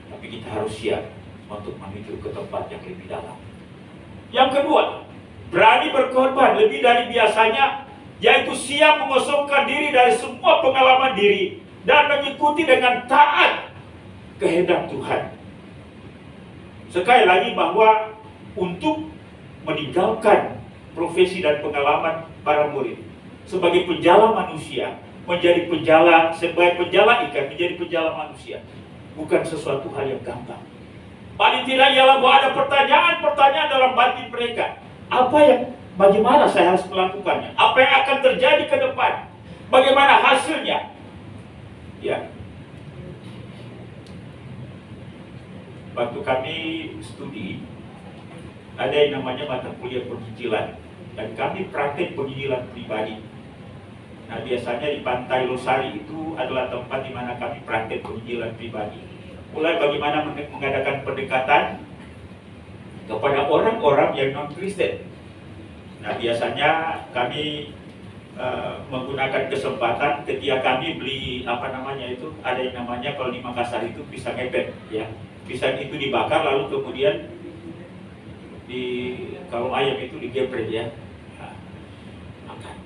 tapi kita harus siap untuk menuju ke tempat yang lebih dalam. Yang kedua, berani berkorban lebih dari biasanya, yaitu siap mengosongkan diri dari semua pengalaman diri dan mengikuti dengan taat kehendak Tuhan. Sekali lagi bahwa untuk meninggalkan profesi dan pengalaman para murid sebagai penjala manusia, menjadi penjala, sebagai penjala ikan, menjadi penjala manusia, bukan sesuatu hal yang gampang. Paling tidak ialah bahwa ada pertanyaan-pertanyaan dalam batin mereka. Bagaimana saya harus melakukannya? Apa yang akan terjadi ke depan? Bagaimana hasilnya? Ya. Waktu kami studi, ada yang namanya mata kuliah penginjilan, dan kami praktek penginjilan pribadi. Nah, biasanya di Pantai Losari itu adalah tempat di mana kami praktek penginjilan pribadi. Mulai bagaimana mengadakan pendekatan kepada orang-orang yang non-Kristen. Nah, biasanya kami menggunakan kesempatan ketika kami beli ada yang namanya kalau di Makassar itu pisang ebek ya. Pisang itu dibakar lalu kemudian kalau ayam itu digeprek ya. Nah, makan.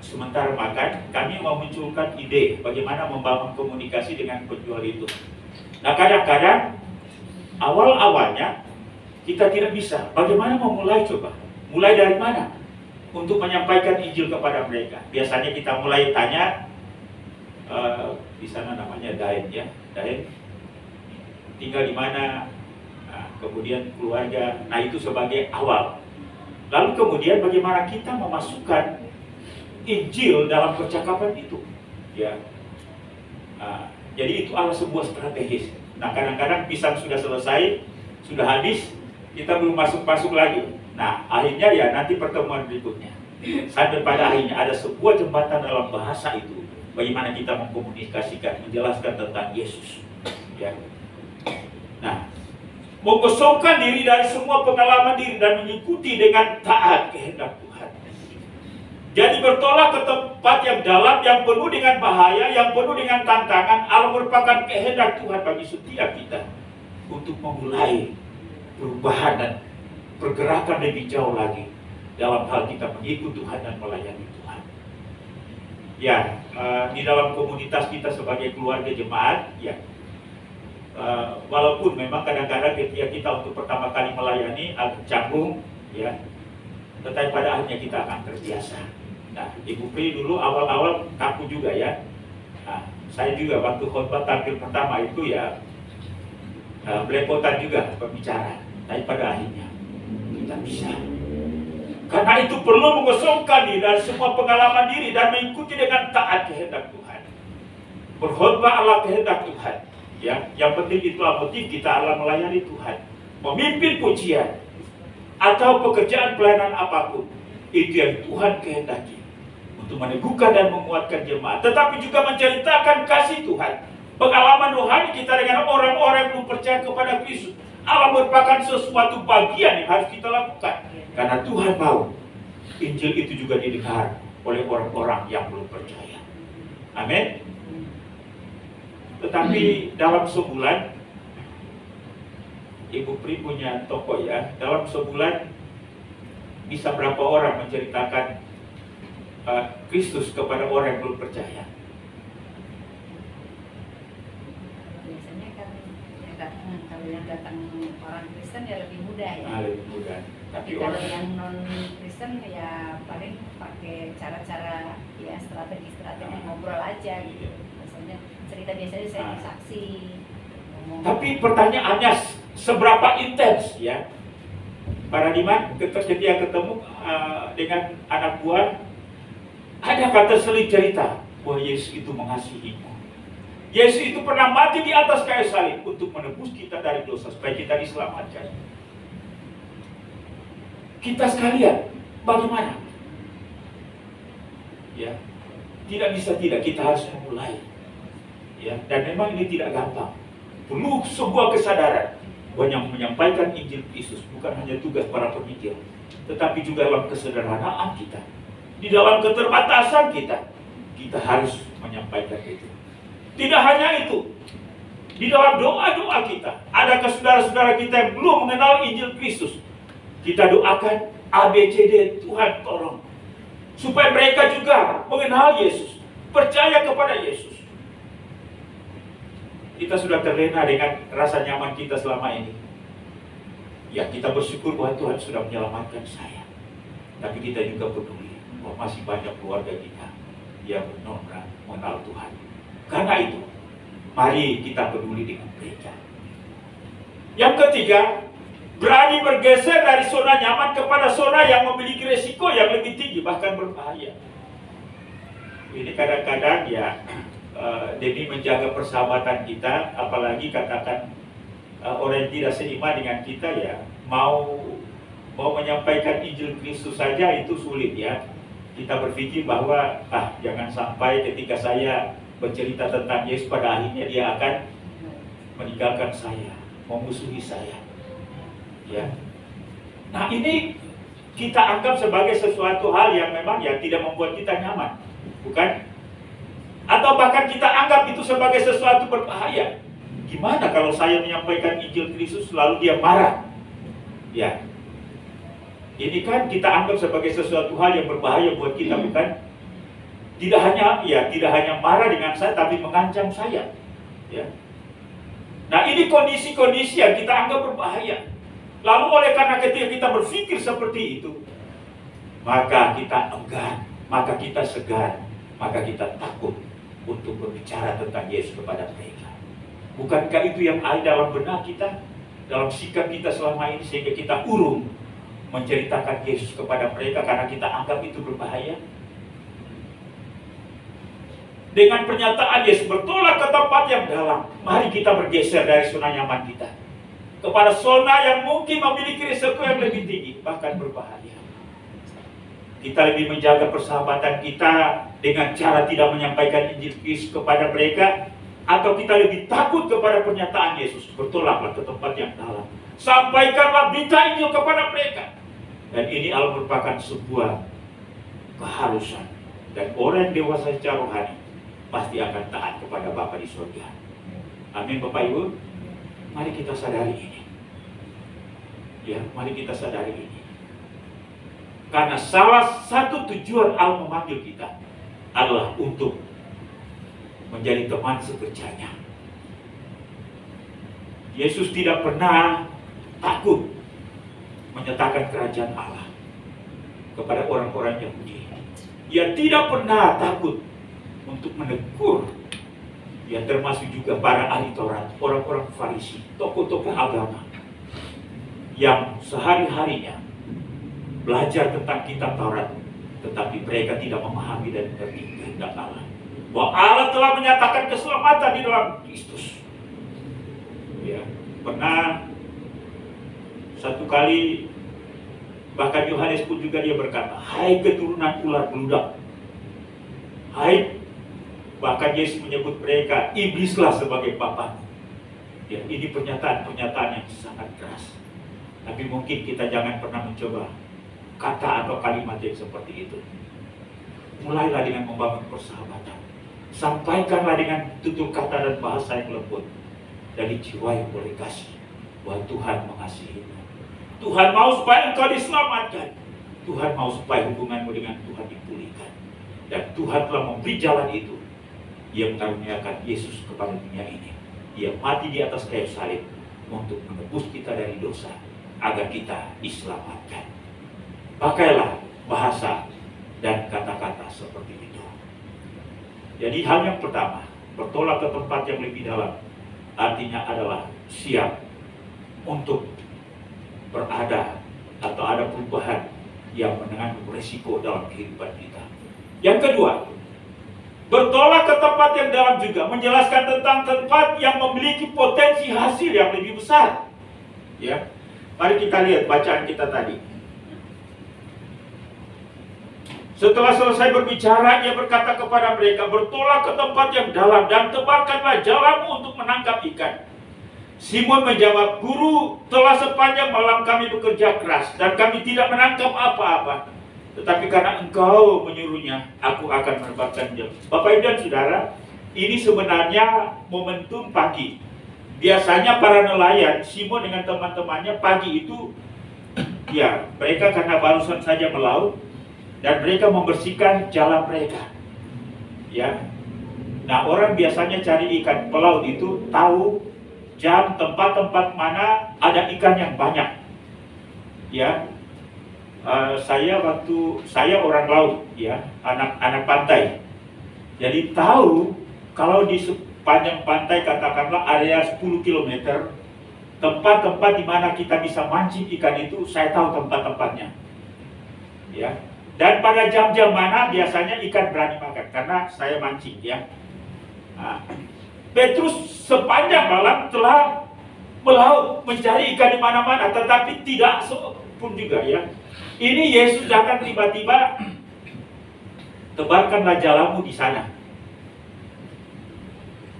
Sementara makan, kami memunculkan ide bagaimana membangun komunikasi dengan penjual itu. Nah, kadang-kadang awal-awalnya kita tidak bisa. Bagaimana memulai coba? Mulai dari mana? Untuk menyampaikan Injil kepada mereka. Biasanya kita mulai tanya, di sana namanya Daen ya, Daen tinggal di mana, nah, kemudian keluarga. Nah, itu sebagai awal. Lalu kemudian bagaimana kita memasukkan Injil dalam percakapan itu, ya. Nah, jadi itu adalah sebuah strategis. Nah, kadang-kadang pisang sudah selesai, sudah habis, kita belum masuk lagi. Nah, akhirnya ya nanti pertemuan berikutnya. Sampai pada akhirnya ada sebuah jembatan dalam bahasa itu. Bagaimana kita mengkomunikasikan, menjelaskan tentang Yesus. Ya. Nah, mengosongkan diri dari semua pengalaman diri dan mengikuti dengan taat kehendak Tuhan. Jadi bertolak ke tempat yang dalam, yang penuh dengan bahaya, yang penuh dengan tantangan. Allah merupakan kehendak Tuhan bagi setiap kita untuk memulai perubahan dan pergerakan lebih jauh lagi dalam hal kita mengikuti Tuhan dan melayani Tuhan. Ya, di dalam komunitas kita sebagai keluarga jemaat, ya, walaupun memang kadang-kadang ketika kita untuk pertama kali melayani agak canggung, ya, tetapi pada akhirnya kita akan terbiasa. Nah, Ibu Pri dulu awal-awal kaku juga ya. Nah, saya juga waktu khotbah tampil pertama itu ya belepotan juga berbicara. Tapi pada akhirnya kita bisa. Karena itu perlu mengosongkan diri dari semua pengalaman diri dan mengikuti dengan taat kehendak Tuhan. Berkhotbah Allah kehendak Tuhan. Ya, yang penting itulah motif kita adalah melayani Tuhan. Memimpin pujian atau pekerjaan pelayanan apapun, itu yang Tuhan kehendaki untuk meneguhkan dan menguatkan jemaat, tetapi juga menceritakan kasih Tuhan, pengalaman rohani kita dengan orang-orang yang belum percaya kepada Kristus. Allah merupakan sesuatu bagian yang harus kita lakukan, karena Tuhan mau Injil itu juga didengar oleh orang-orang yang belum percaya. Amin. Tetapi dalam sebulan, Ibu Pri punya toko ya, dalam sebulan bisa berapa orang menceritakan Kristus kepada orang yang belum percaya? Biasanya kan kalau yang datang orang Kristen ya lebih mudah ya. Lebih mudah. Tapi kalau yang non Kristen ya paling pakai cara-cara ya strategi ngobrol aja gitu. Biasanya cerita biasanya saya saksi. Tapi pertanyaannya seberapa intens ya? Para Diman ketika ketemu dengan anak buah, ada kata seling cerita bahwa Yesus itu mengasihimu. Yesus itu pernah mati di atas kayu salib untuk menebus kita dari dosa supaya kita diselamatkan. Kita sekalian, bagaimana? Ya, tidak bisa tidak, kita harus memulai. Ya, dan memang ini tidak gampang. Perlu sebuah kesadaran bahwa yang menyampaikan Injil Kristus bukan hanya tugas para pemikir, tetapi juga dalam kesederhanaan kita, di dalam keterbatasan kita harus menyampaikan itu. Tidak hanya itu, di dalam doa-doa kita, adakah saudara-saudara kita yang belum mengenal Injil Kristus? Kita doakan ABCD, Tuhan tolong, supaya mereka juga mengenal Yesus, percaya kepada Yesus. Kita sudah terlena dengan rasa nyaman kita selama ini. Ya, kita bersyukur bahwa Tuhan sudah menyelamatkan saya. Tapi kita juga peduli bahwa masih banyak keluarga kita yang belum mengenal Tuhan. Karena itu, mari kita peduli dengan mereka. Yang ketiga, berani bergeser dari zona nyaman kepada zona yang memiliki resiko yang lebih tinggi, bahkan berbahaya. Ini kadang-kadang ya demi menjaga persahabatan kita, apalagi katakan orang yang tidak seiman dengan kita ya, mau menyampaikan Injil Kristus saja itu sulit ya. Kita berpikir bahwa jangan sampai ketika saya bercerita tentang Yesus pada akhirnya dia akan meninggalkan saya, memusuhi saya. Ya. Nah, ini kita anggap sebagai sesuatu hal yang memang ya tidak membuat kita nyaman, bukan? Atau bahkan kita anggap itu sebagai sesuatu berbahaya. Gimana kalau saya menyampaikan Injil Kristus lalu dia marah? Ya, ini kan kita anggap sebagai sesuatu hal yang berbahaya buat kita, bukan? Tidak hanya marah dengan saya, tapi mengancam saya. Ya. Nah, ini kondisi-kondisi yang kita anggap berbahaya. Lalu oleh karena ketika kita berpikir seperti itu, maka kita enggan, maka kita segan, maka kita takut untuk berbicara tentang Yesus kepada mereka. Bukankah itu yang ada dalam benak kita, dalam sikap kita selama ini, sehingga kita urung menceritakan Yesus kepada mereka karena kita anggap itu berbahaya? Dengan pernyataan Yesus bertolak ke tempat yang dalam, mari kita bergeser dari zona nyaman kita kepada zona yang mungkin memiliki risiko yang lebih tinggi, bahkan berbahaya. Kita lebih menjaga persahabatan kita dengan cara tidak menyampaikan Injil Kristus kepada mereka, atau kita lebih takut kepada pernyataan Yesus, bertolaklah ke tempat yang dalam, sampaikanlah berita Injil kepada mereka. Dan ini adalah merupakan sebuah keharusan, dan orang yang dewasa secara rohani pasti akan taat kepada Bapa di surga. Amin, Bapak Ibu. Mari kita sadari ini. Ya, mari kita sadari ini. Karena salah satu tujuan Allah memanggil kita adalah untuk menjadi teman sekerjanya. Yesus tidak pernah takut menyatakan kerajaan Allah kepada orang-orang Yahudi. Dia tidak pernah takut untuk menegur, ya, termasuk juga para ahli Taurat, orang-orang Farisi, tokoh-tokoh agama yang sehari-harinya belajar tentang kitab Taurat, tetapi mereka tidak memahami dan mengerti kehendak Allah, bahwa Allah telah menyatakan keselamatan di dalam Kristus. Ya, pernah satu kali bahkan Yohanes pun juga dia berkata, hai keturunan ular beludak, hai, bahkan Yesus menyebut mereka, iblislah sebagai bapa. Ya, ini pernyataan-pernyataan yang sangat keras. Tapi mungkin kita jangan pernah mencoba kata atau kalimat yang seperti itu. Mulailah dengan membangun persahabatan. Sampaikanlah dengan tutur kata dan bahasa yang lembut, dan dijiwai oleh kasih bahwa Tuhan mengasihimu. Tuhan mau supaya engkau diselamatkan. Tuhan mau supaya hubunganmu dengan Tuhan dipulihkan. Dan Tuhan telah memberi jalan itu. Ia mengaruniakan Yesus kepada dunia ini. Ia mati di atas kayu salib untuk menebus kita dari dosa, agar kita diselamatkan. Pakailah bahasa dan kata-kata seperti itu. Jadi hal yang pertama, bertolak ke tempat yang lebih dalam, artinya adalah siap untuk berada atau ada perubahan yang mengandung resiko dalam kehidupan kita. Yang kedua, bertolak ke tempat yang dalam juga menjelaskan tentang tempat yang memiliki potensi hasil yang lebih besar. Ya, mari kita lihat bacaan kita tadi. Setelah selesai berbicara, ia berkata kepada mereka, bertolak ke tempat yang dalam dan tebarkanlah jalamu untuk menangkap ikan. Simon menjawab, Guru, telah sepanjang malam kami bekerja keras dan kami tidak menangkap apa-apa. Tetapi karena engkau menyuruhnya, aku akan menebarkan jam. Bapak Ibu dan Saudara, ini sebenarnya momentum pagi. Biasanya para nelayan, Simon dengan teman-temannya pagi itu, ya, mereka karena barusan saja melaut, dan mereka membersihkan jalan mereka. Ya, nah orang biasanya cari ikan pelaut itu tahu jam, tempat-tempat mana ada ikan yang banyak. Ya, saya orang laut, ya, anak pantai. Jadi tahu kalau di sepanjang pantai katakanlah area 10 km, tempat-tempat di mana kita bisa mancing ikan itu, saya tahu tempat-tempatnya. Ya. Dan pada jam-jam mana biasanya ikan berani makan, karena saya mancing, ya. Nah, Petrus sepanjang malam telah melaut mencari ikan di mana-mana, tetapi tidak pun juga, ya. Ini Yesus datang tiba-tiba, tebarkanlah jalamu di sana.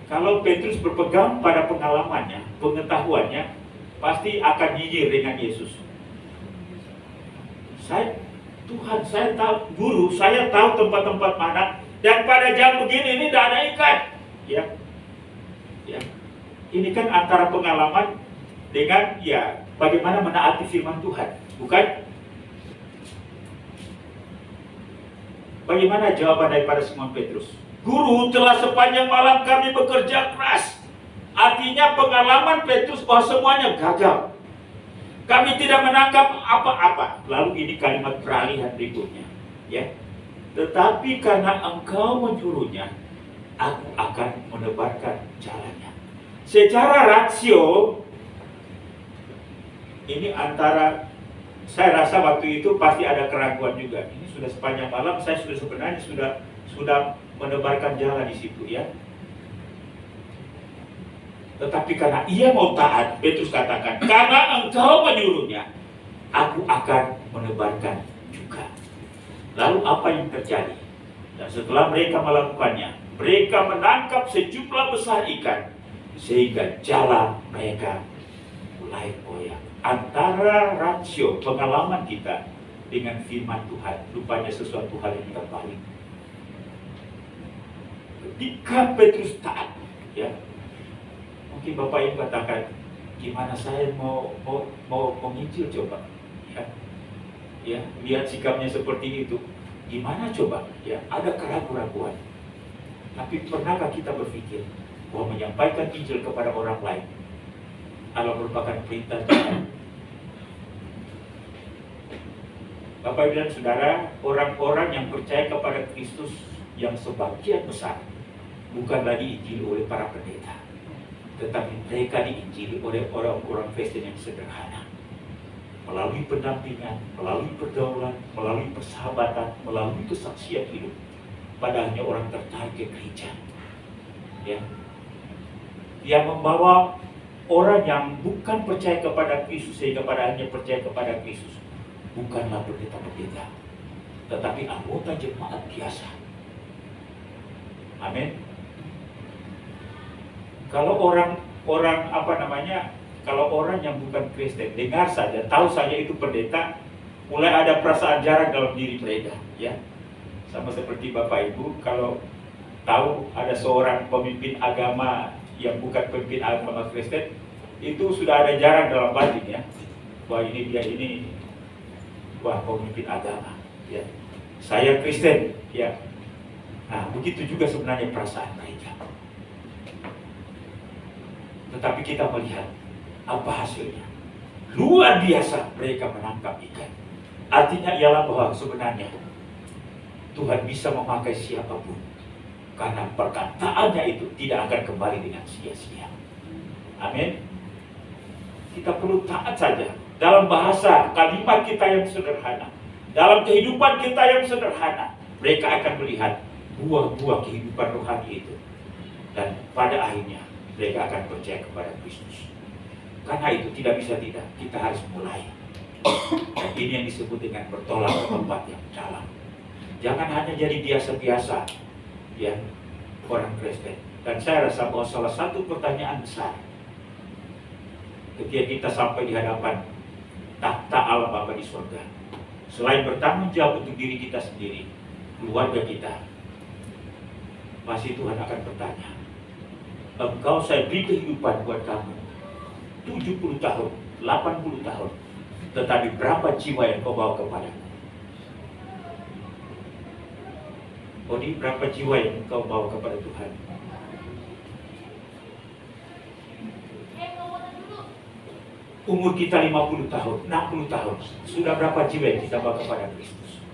Kalau Petrus berpegang pada pengalamannya, pengetahuannya, pasti akan nyinyir dengan Yesus. Tuhan, saya tahu, guru, saya tahu tempat-tempat mana, dan pada jam begini ini tidak ada ikan. Ya, ya. Ini kan antara pengalaman dengan ya bagaimana menaati firman Tuhan, bukan? Bagaimana jawaban daripada Simon Petrus? Guru, telah sepanjang malam kami bekerja keras. Artinya pengalaman Petrus bahwa semuanya gagal. Kami tidak menangkap apa-apa. Lalu ini kalimat peralihan berikutnya, ya. Tetapi karena engkau menyuruhnya, aku akan menebarkan jalannya. Secara rasio, ini antara, saya rasa waktu itu pasti ada keraguan juga. Ini sudah sepanjang malam, saya sebenarnya sudah menebarkan jalan di situ, ya. Tetapi karena ia mau taat, Petrus katakan, karena engkau menyuruhnya, aku akan menebarkan juga. Lalu apa yang terjadi? Dan setelah mereka melakukannya, mereka menangkap sejumlah besar ikan, sehingga jala mereka mulai goyah. Antara rasio pengalaman kita dengan firman Tuhan, rupanya sesuatu hal yang terbalik. Ketika Petrus taat, ya, mungkin Bapak Ibu katakan, gimana saya mau menginjil coba, ya, lihat sikapnya seperti itu, gimana coba, ya, ada keraguan-keraguan. Tapi pernahkah kita berpikir bahwa menyampaikan Injil kepada orang lain adalah merupakan perintah Tuhan? Bapak Ibu dan Saudara, orang-orang yang percaya kepada Kristus yang sebagian besar bukanlah diinjili oleh para pendeta, tetapi mereka diinjili oleh orang-orang Kristen yang sederhana, melalui pendampingan, melalui pergaulan, melalui persahabatan, melalui kesaksian hidup. Padahal orang tertarik ke gereja, ya, yang membawa orang yang bukan percaya kepada Kristus sehingga pada akhirnya percaya kepada Kristus bukanlah pendeta-pendeta, tetapi anggota jemaat biasa. Amin. Kalau orang kalau orang yang bukan Kristen dengar saja, tahu saja itu pendeta, mulai ada perasaan jarak dalam diri mereka, ya. Sama seperti Bapak Ibu, kalau tahu ada seorang pemimpin agama yang bukan pemimpin agama Kristen, itu sudah ada jarak dalam batin, ya. Wah, dia ini wah, pemimpin agama, ya. Saya Kristen, ya. Nah, begitu juga sebenarnya perasaan mereka. Tetapi kita melihat apa hasilnya. Luar biasa mereka menangkap ikan. Artinya ialah bahwa sebenarnya Tuhan bisa memakai siapapun, karena perkataannya itu tidak akan kembali dengan sia-sia. Amin. Kita perlu taat saja dalam bahasa kalimat kita yang sederhana, dalam kehidupan kita yang sederhana. Mereka akan melihat buah-buah kehidupan rohani itu, dan pada akhirnya mereka akan percaya kepada Kristus. Karena itu tidak bisa tidak, kita harus mulai. Dan ini yang disebut dengan bertolak ke tempat yang dalam. Jangan hanya jadi biasa-biasa, ya, orang Kristen. Dan saya rasa bahwa salah satu pertanyaan besar ketika kita sampai di hadapan takhta Allah Bapa di surga, selain bertanggung jawab untuk diri kita sendiri, keluarga kita, pasti Tuhan akan bertanya, engkau saya beri kehidupan buat kamu 70 tahun, 80 tahun, tetapi berapa jiwa yang kau bawa kepadaku? Odi, berapa jiwa yang kau bawa kepada Tuhan? Umur kita 50 tahun, 60 tahun, sudah berapa jiwa yang kita bawa kepada Kristus?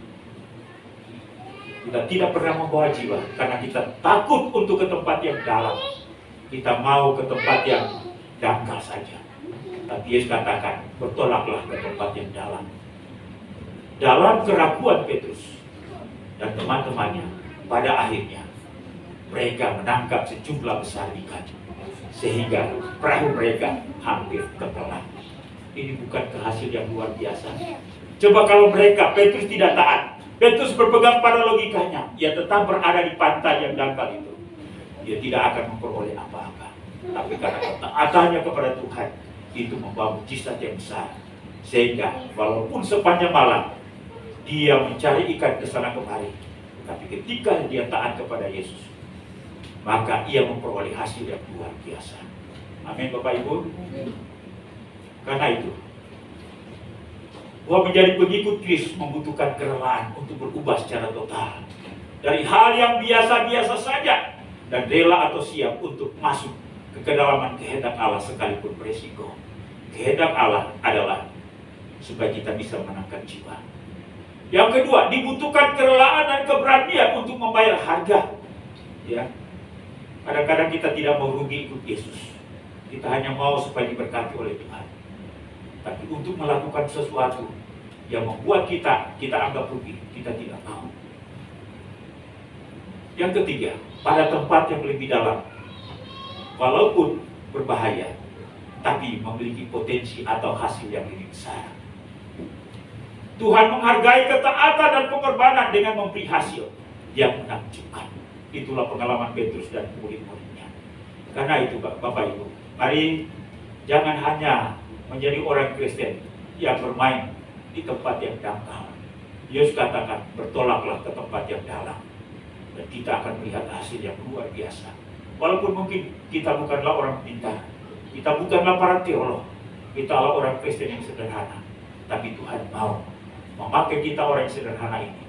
Kita tidak pernah membawa jiwa karena kita takut untuk ke tempat yang dalam. Kita mau ke tempat yang dangkal saja. Tapi Yesus katakan, bertolaklah ke tempat yang dalam. Dalam keraguan Petrus dan teman-temannya, pada akhirnya mereka menangkap sejumlah besar ikan, sehingga perahu mereka hampir tenggelam. Ini bukan hasil yang luar biasa. Coba kalau Petrus tidak taat, Petrus berpegang pada logikanya, ia tetap berada di pantai yang dangkal itu, dia tidak akan memperoleh apa-apa. Tapi karena ketaatannya kepada Tuhan, itu membawa mujizat yang besar, sehingga walaupun sepanjang malam dia mencari ikan ke sana kemari. Tapi ketika dia taat kepada Yesus, maka ia memperoleh hasil yang luar biasa. Amin Bapak Ibu. Karena itu, bahwa menjadi pengikut Kristus membutuhkan kerelaan untuk berubah secara total dari hal yang biasa-biasa saja dan rela atau siap untuk masuk ke kedalaman kehendak Allah sekalipun beresiko. Kehendak Allah adalah supaya kita bisa menangkan jiwa. Yang kedua, dibutuhkan kerelaan dan keberanian untuk membayar harga. Ya, kadang-kadang kita tidak mau rugi ikut Yesus. Kita hanya mau supaya diberkati oleh Tuhan. Tapi untuk melakukan sesuatu yang membuat kita anggap rugi, kita tidak mau. Yang ketiga, pada tempat yang lebih dalam, walaupun berbahaya, tapi memiliki potensi atau hasil yang lebih besar. Tuhan menghargai ketaatan dan pengorbanan dengan memberi hasil yang menakjubkan. Itulah pengalaman Petrus dan murid-muridnya. Karena itu Bapak Ibu, mari jangan hanya menjadi orang Kristen yang bermain di tempat yang dangkal. Yesus katakan, bertolaklah ke tempat yang dalam, dan kita akan melihat hasil yang luar biasa. Walaupun mungkin kita bukanlah orang pintar, kita bukanlah para teolog, kita adalah orang Kristen yang sederhana, tapi Tuhan mau memakai kita orang yang sederhana ini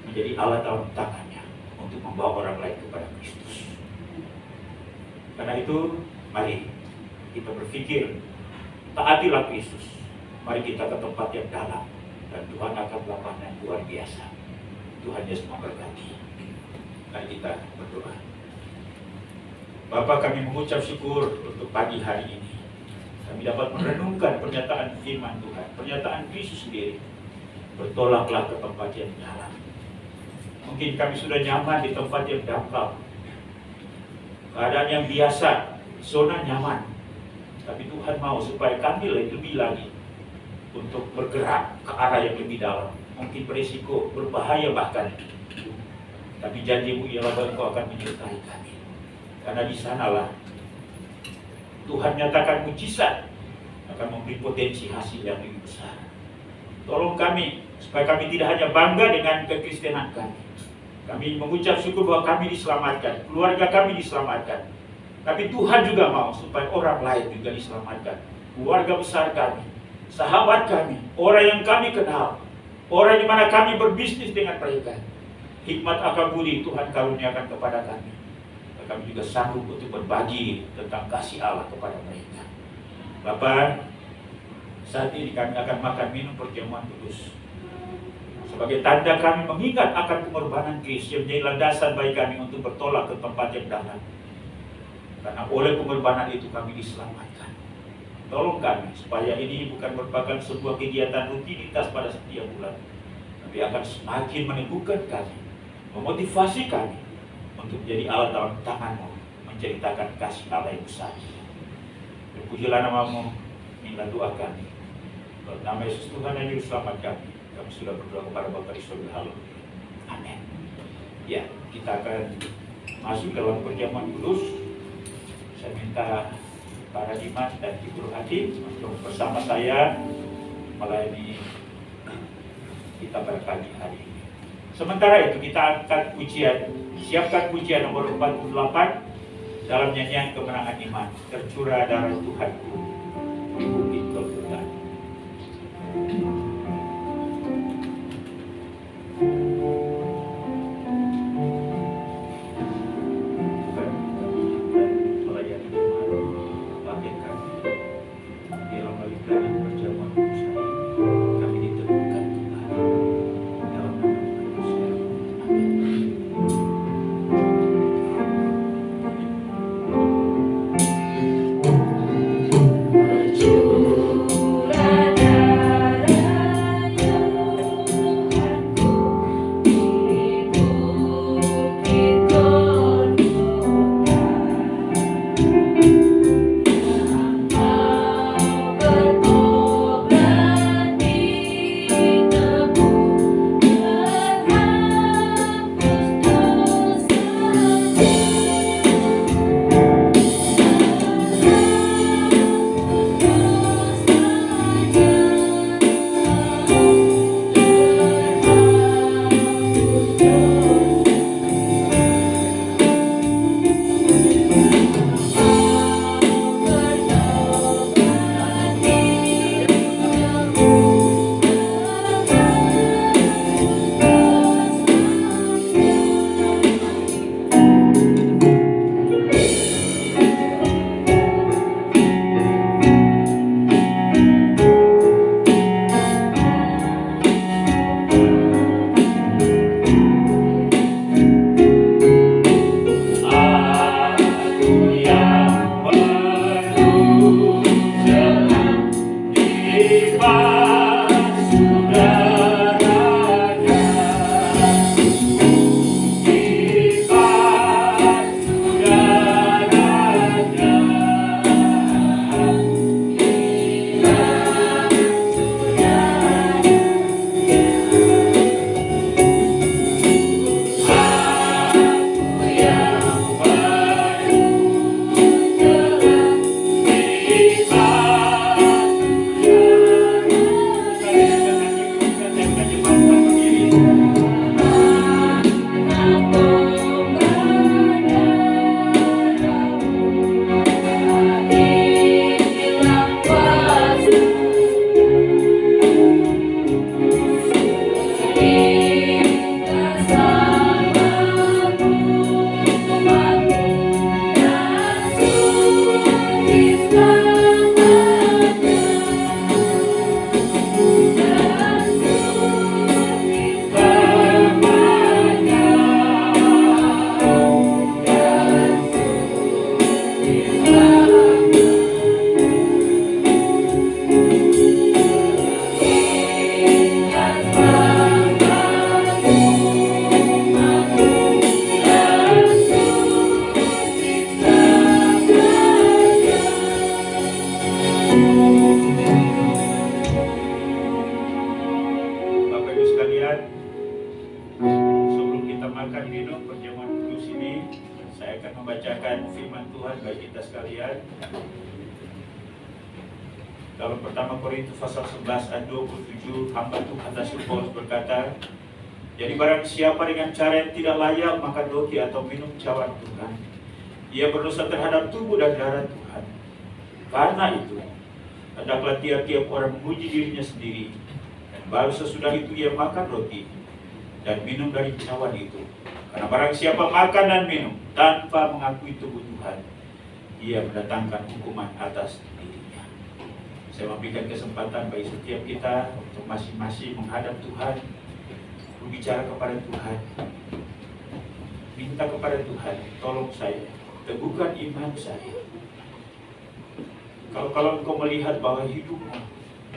menjadi alat dalam tangannya untuk membawa orang lain kepada Kristus. Karena itu, mari kita berpikir, taatilah Kristus. Mari kita ke tempat yang dalam, dan Tuhan akan melakukan yang luar biasa. Tuhan Yesus memberkati. Mari kita berdoa. Bapa, kami mengucap syukur untuk pagi hari ini. Kami dapat merenungkan pernyataan firman Tuhan, pernyataan Kristus sendiri. Bertolaklah ke tempat yang dalam. Mungkin kami sudah nyaman di tempat yang dangkal, keadaan yang biasa, zona nyaman. Tapi Tuhan mau supaya kami lebih lagi untuk bergerak ke arah yang lebih dalam. Mungkin berisiko, berbahaya bahkan. Tapi janji-Mu ialah bahwa Engkau akan menyertai kami. Karena di sanalah Tuhan nyatakan mujizat akan memberi potensi hasil yang lebih besar. Tolong kami supaya kami tidak hanya bangga dengan kekristenan kami. Kami mengucap syukur bahwa kami diselamatkan, keluarga kami diselamatkan. Tapi Tuhan juga mau supaya orang lain juga diselamatkan. Keluarga besar kami, sahabat kami, orang yang kami kenal, orang di mana kami berbisnis dengan mereka. Hikmat akal budi Tuhan karuniakan kepada kami. Dan kami juga sanggup untuk berbagi tentang kasih Allah kepada mereka. Bapa, saat ini kami akan makan minum perjamuan kudus. Sebagai tanda kami mengingat akan pengorbanan Kristus yang menjadi landasan bagi kami untuk bertolak ke tempat yang dalam. Karena oleh pengorbanan itu kami diselamatkan. Tolong kami supaya ini bukan merupakan sebuah kegiatan rutinitas pada setiap bulan, tapi akan semakin meneguhkan kami, memotivasi kami untuk menjadi alat dalam tangan-Mu, menceritakan kasih Allah yang besar. Terpujilah nama-Mu, inilah doa kami. Dalam nama Yesus Tuhan dan Juru Selamat kami sudah berdoa kepada Bapa di surga. Haleluya. Amin. Ya, kita akan masuk dalam perjamuan kudus. Saya minta para jemaat dan ibu hati untuk bersama saya melayani kita pada pagi hari ini. Sementara itu kita angkat pujian, siapkan pujian nomor 48 dalam nyanyian kemenangan iman. Tercurah darah Tuhanku di bukit Golgota. Tercurah darah sini. Saya akan membacakan firman Tuhan bagi kita sekalian. Dalam pertama Korintus pasal 11 ayat 27, hamba Tuhan Rasul Paulus berkata, jadi barang siapa dengan cara yang tidak layak makan roti atau minum cawan Tuhan, ia berdosa terhadap tubuh dan darah Tuhan. Karena itu, hendaklah tiap-tiap orang memuji dirinya sendiri, dan baru sesudah itu ia makan roti dan minum dari cawan itu. Karena barang siapa makan dan minum tanpa mengakui tubuh Tuhan, ia mendatangkan hukuman atas dirinya. Saya memberikan kesempatan bagi setiap kita untuk masing-masing menghadap Tuhan, berbicara kepada Tuhan, minta kepada Tuhan, tolong saya, teguhkan iman saya. Kalau engkau melihat bahwa hidupmu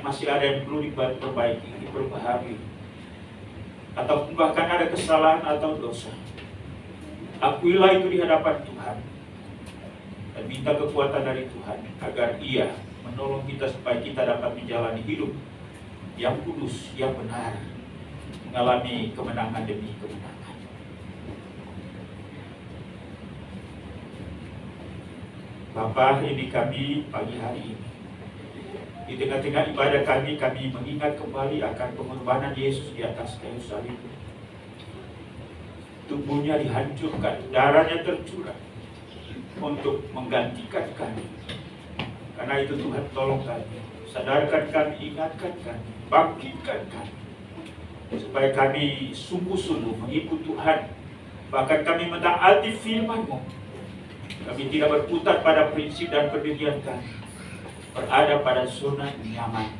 masih ada yang perlu diperbaiki, diperbaharui, atau bahkan ada kesalahan atau dosa, akuilah itu di hadapan Tuhan dan minta kekuatan dari Tuhan agar Ia menolong kita supaya kita dapat menjalani hidup yang kudus, yang benar, mengalami kemenangan demi kemenangan. Bapa, ini kami pagi hari ini, di tengah-tengah ibadah kami mengingat kembali akan pengorbanan Yesus di atas kayu salib. Tubuhnya dihancurkan, darahnya tercurah untuk menggantikan kami. Karena itu Tuhan, tolong kami, sadarkan kami, ingatkan kami, bangkitkan kami, supaya kami sungguh-sungguh mengikut Tuhan. Bahkan kami mentaati firman-Mu. Kami tidak berputar pada prinsip dan pendirian kami, berada pada zona nyaman,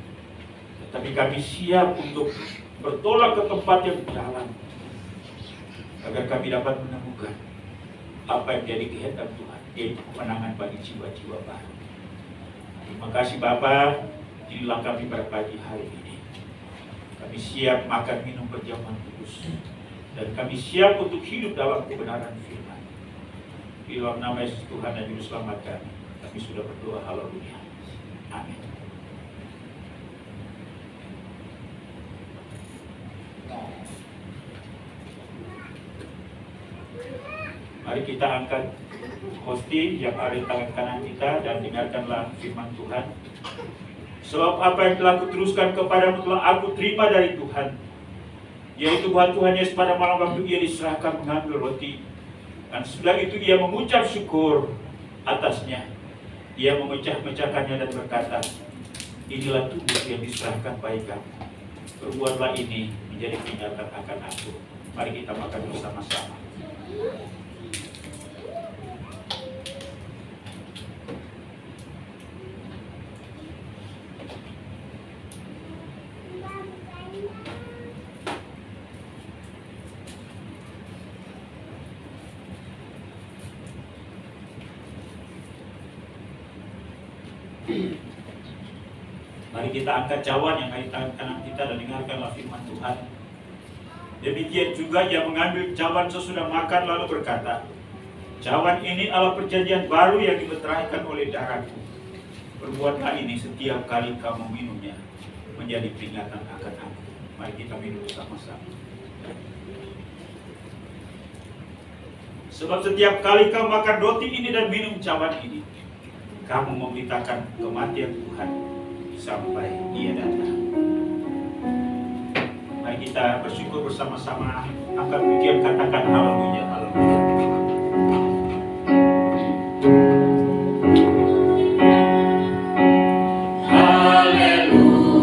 tetapi kami siap untuk bertolak ke tempat yang dalam, agar kami dapat menemukan apa yang jadi kehendak Tuhan, yaitu kemenangan bagi jiwa-jiwa baru. Terima kasih Bapa, inilah kami pada pagi hari ini. Kami siap makan minum perjamuan kudus, dan kami siap untuk hidup dalam kebenaran firman. Di dalam nama Yesus Tuhan dan Juru Selamat kami sudah berdoa, haleluya. Amin. Mari kita angkat hostia yang ada di tangan kanan kita dan dengarkanlah firman Tuhan. Sebab apa yang telah kuteruskan kepadamu telah aku terima dari Tuhan, yaitu bahwa Tuhan Yesus pada malam waktu ia diserahkan mengambil roti, dan setelah itu ia mengucap syukur atasnya. Ia memecah-mecahkannya dan berkata, inilah tubuh yang diserahkan bagi kamu. Perbuatlah ini menjadi peringatan akan aku. Mari kita makan bersama-sama. Mari kita angkat cawan yang ada di tangan kanan kita dan dengarkanlah firman Tuhan. Demikian juga ia mengambil cawan sesudah makan lalu berkata, cawan ini adalah perjanjian baru yang dimeteraikan oleh darahku. Perbuatlah ini setiap kali kamu minumnya, menjadi peringatan akan aku. Mari kita minum bersama-sama. Sebab setiap kali kamu makan roti ini dan minum cawan ini, kamu memberitakan kematian Tuhan sampai Ia datang. Mari kita bersyukur bersama-sama, angkat pujian, katakan haleluya, haleluya. Hallelujah.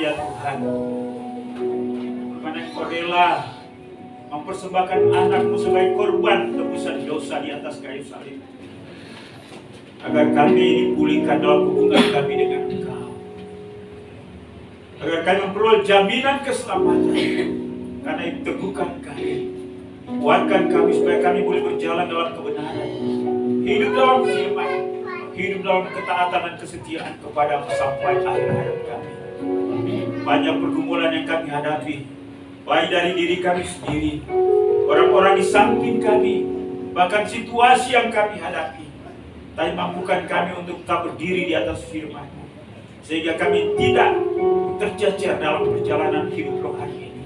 ya Tuhan, mana Engkau rela mempersembahkan anakmu sebagai korban tebusan dosa di atas kayu salib, agar kami dipulihkan dalam hubungan kami dengan Engkau, agar kami memperoleh jaminan keselamatan. Karena itu teguhkan kami, kuatkan kami supaya kami boleh berjalan dalam kebenaran, hidup dalam firman, hidup dalam ketaatan dan kesetiaan kepada sampai akhir hayat kami. Banyak pergumulan yang kami hadapi, baik dari diri kami sendiri, orang-orang di samping kami, bahkan situasi yang kami hadapi. Tapi mampukan kami untuk tetap berdiri di atas firman-Mu, sehingga kami tidak tercecer dalam perjalanan hidup rohani ini.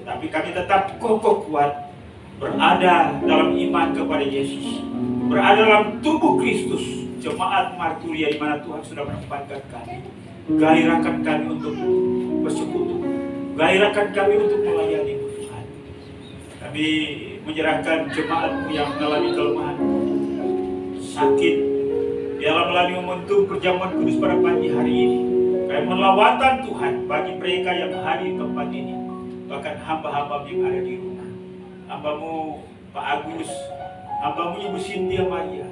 Tapi kami tetap kokoh kuat, berada dalam iman kepada Yesus, berada dalam tubuh Kristus, jemaat marturia di mana Tuhan sudah menempatkan kami. Gairahkan kami untuk bersekutu, gairahkan kami untuk melayani Tuhan. Kami menyerahkan jemaat-Mu yang mengalami kelemahan, sakit, biarlah melalui momentum perjamuan kudus pada pagi hari ini, kami melawatan Tuhan bagi mereka yang hadir di tempat ini, bahkan hamba-hamba yang ada di rumah. Hamba-Mu Pak Agus, hamba-Mu Ibu Cynthia Maria,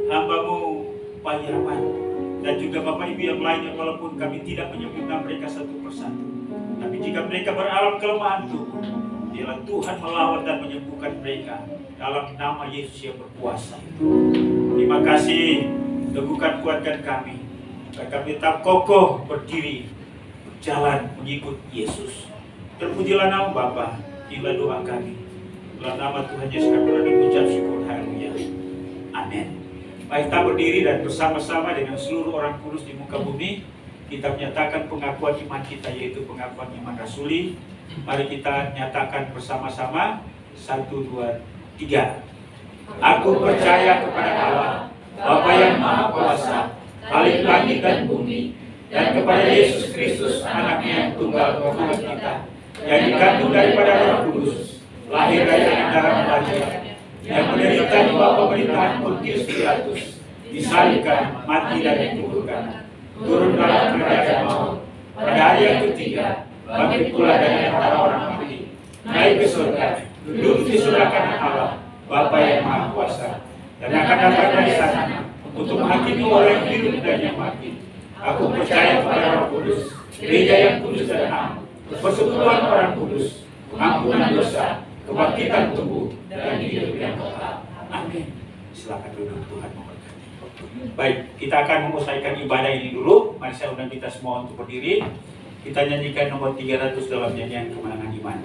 hamba-Mu Pak Yarman, dan juga Bapak Ibu yang lainnya, walaupun kami tidak menyebutkan mereka satu persatu. Tapi jika mereka beralam kelemahan tubuh, biarlah Tuhan melawat dan menyembuhkan mereka dalam nama Yesus yang berkuasa. Terima kasih, teguhkan kuatkan kami, agar kami tetap kokoh berdiri, berjalan mengikut Yesus. Terpujilah nama Bapa, inilah doa kami. Dalam nama Tuhan Yesus kami berdoa dan mengucap syukur, haleluya. Amin. Mari kita berdiri dan bersama-sama dengan seluruh orang kudus di muka bumi, kita menyatakan pengakuan iman kita, yaitu pengakuan iman rasuli. Mari kita nyatakan bersama-sama. 1, 2, 3. Aku percaya kepada Allah, Bapa yang Maha Kuasa, Khalik langit dan bumi, dan kepada Yesus Kristus, anaknya yang tunggal Tuhan kita, yang dikandung daripada Roh Kudus, lahir dari antara Maria, yang menderita di bawah pemerintahan Pontius Pilatus, disalibkan, mati dan dikuburkan, turun dalam kerajaan maut, pada hari yang ketiga bangkit pula dari antara orang mati, naik ke surga, duduk di sebelah kanan Allah, Bapa yang Maha Kuasa, dan akan datang dari sana untuk menghakimi orang yang hidup dan yang mati. Aku percaya kepada Roh Kudus, gereja yang kudus dan am, persekutuan orang kudus, pengampunan dosa, kebangkitan tubuh, dan hidup yang kekal. Amin. Silakan duduk, Tuhan memberkati. Baik, kita akan menyelesaikan ibadah ini dulu. Mari saya undang kita semua untuk berdiri. Kita nyanyikan nomor 300 dalam nyanyian Kemenangan Iman.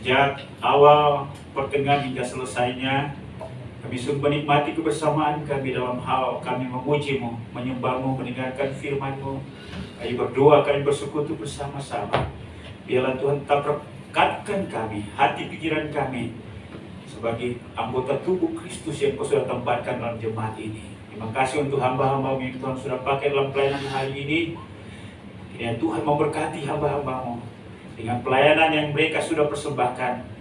Sejak awal, pertengahan hingga selesainya, kami sungguh menikmati kebersamaan kami dalam hal kami memuji-Mu, menyembah-Mu, mendengarkan firman-Mu. Kami berdoa, kami bersekutu bersama-sama. Biarlah Tuhan tetap rekatkan kami, hati pikiran kami sebagai anggota tubuh Kristus yang Kau sudah tempatkan dalam jemaat ini. Terima kasih untuk hamba-hamba yang Tuhan sudah pakai dalam pelayanan hari ini. Kiranya Tuhan memberkati hamba-hamba-Mu dengan pelayanan yang mereka sudah persembahkan.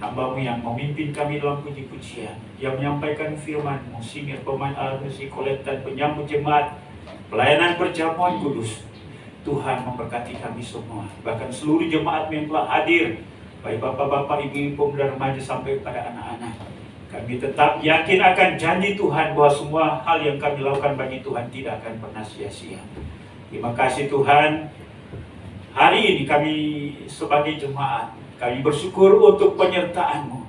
Hamba-Mu yang memimpin kami dalam puji-pujian, yang menyampaikan firman-Mu, singir, pemain alat musik, kolektan, penyambut jemaat, pelayanan perjamuan kudus. Tuhan memberkati kami semua, bahkan seluruh jemaat yang telah hadir, baik bapak-bapak, ibu-ibu, pemuda remaja sampai pada anak-anak. Kami tetap yakin akan janji Tuhan bahwa semua hal yang kami lakukan bagi Tuhan tidak akan pernah sia-sia. Terima kasih Tuhan. Hari ini kami sebagai jemaat, kami bersyukur untuk penyertaan-Mu.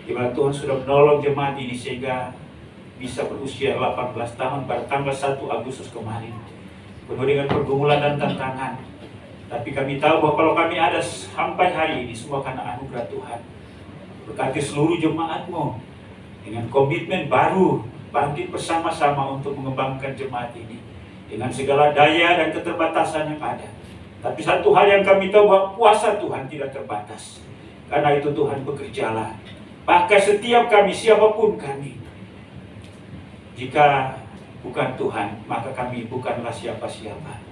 Di mana Tuhan sudah menolong jemaat ini sehingga bisa berusia 18 tahun pada tanggal 1 Agustus kemarin. Penuh dengan pergumulan dan tantangan. Tapi kami tahu bahwa kalau kami ada sampai hari ini semua karena anugerah Tuhan. Berkati seluruh jemaat-Mu dengan komitmen baru, bangkit bersama-sama untuk mengembangkan jemaat ini dengan segala daya dan keterbatasan yang ada. Tapi satu hal yang kami tahu bahwa kuasa Tuhan tidak terbatas. Karena itu Tuhan bekerjalah. Pakai setiap kami, siapapun kami. Jika bukan Tuhan, maka kami bukanlah siapa-siapa.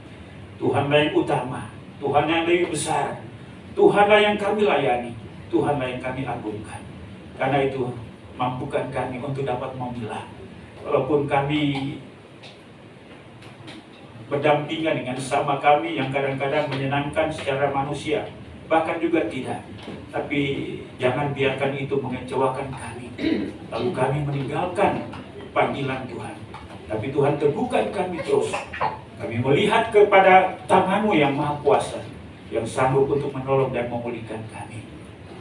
Tuhanlah yang utama, Tuhan yang lebih besar, Tuhanlah yang kami layani, Tuhanlah yang kami agungkan. Karena itu mampukan kami untuk dapat memilah. Walaupun kami berdampingan dengan sama kami yang kadang-kadang menyenangkan secara manusia, bahkan juga tidak. Tapi jangan biarkan itu mengecewakan kami. Lalu kami meninggalkan panggilan Tuhan. Tapi Tuhan teguhkan kami terus. Kami melihat kepada tangan-Mu yang maha kuasa, yang sanggup untuk menolong dan memulihkan kami.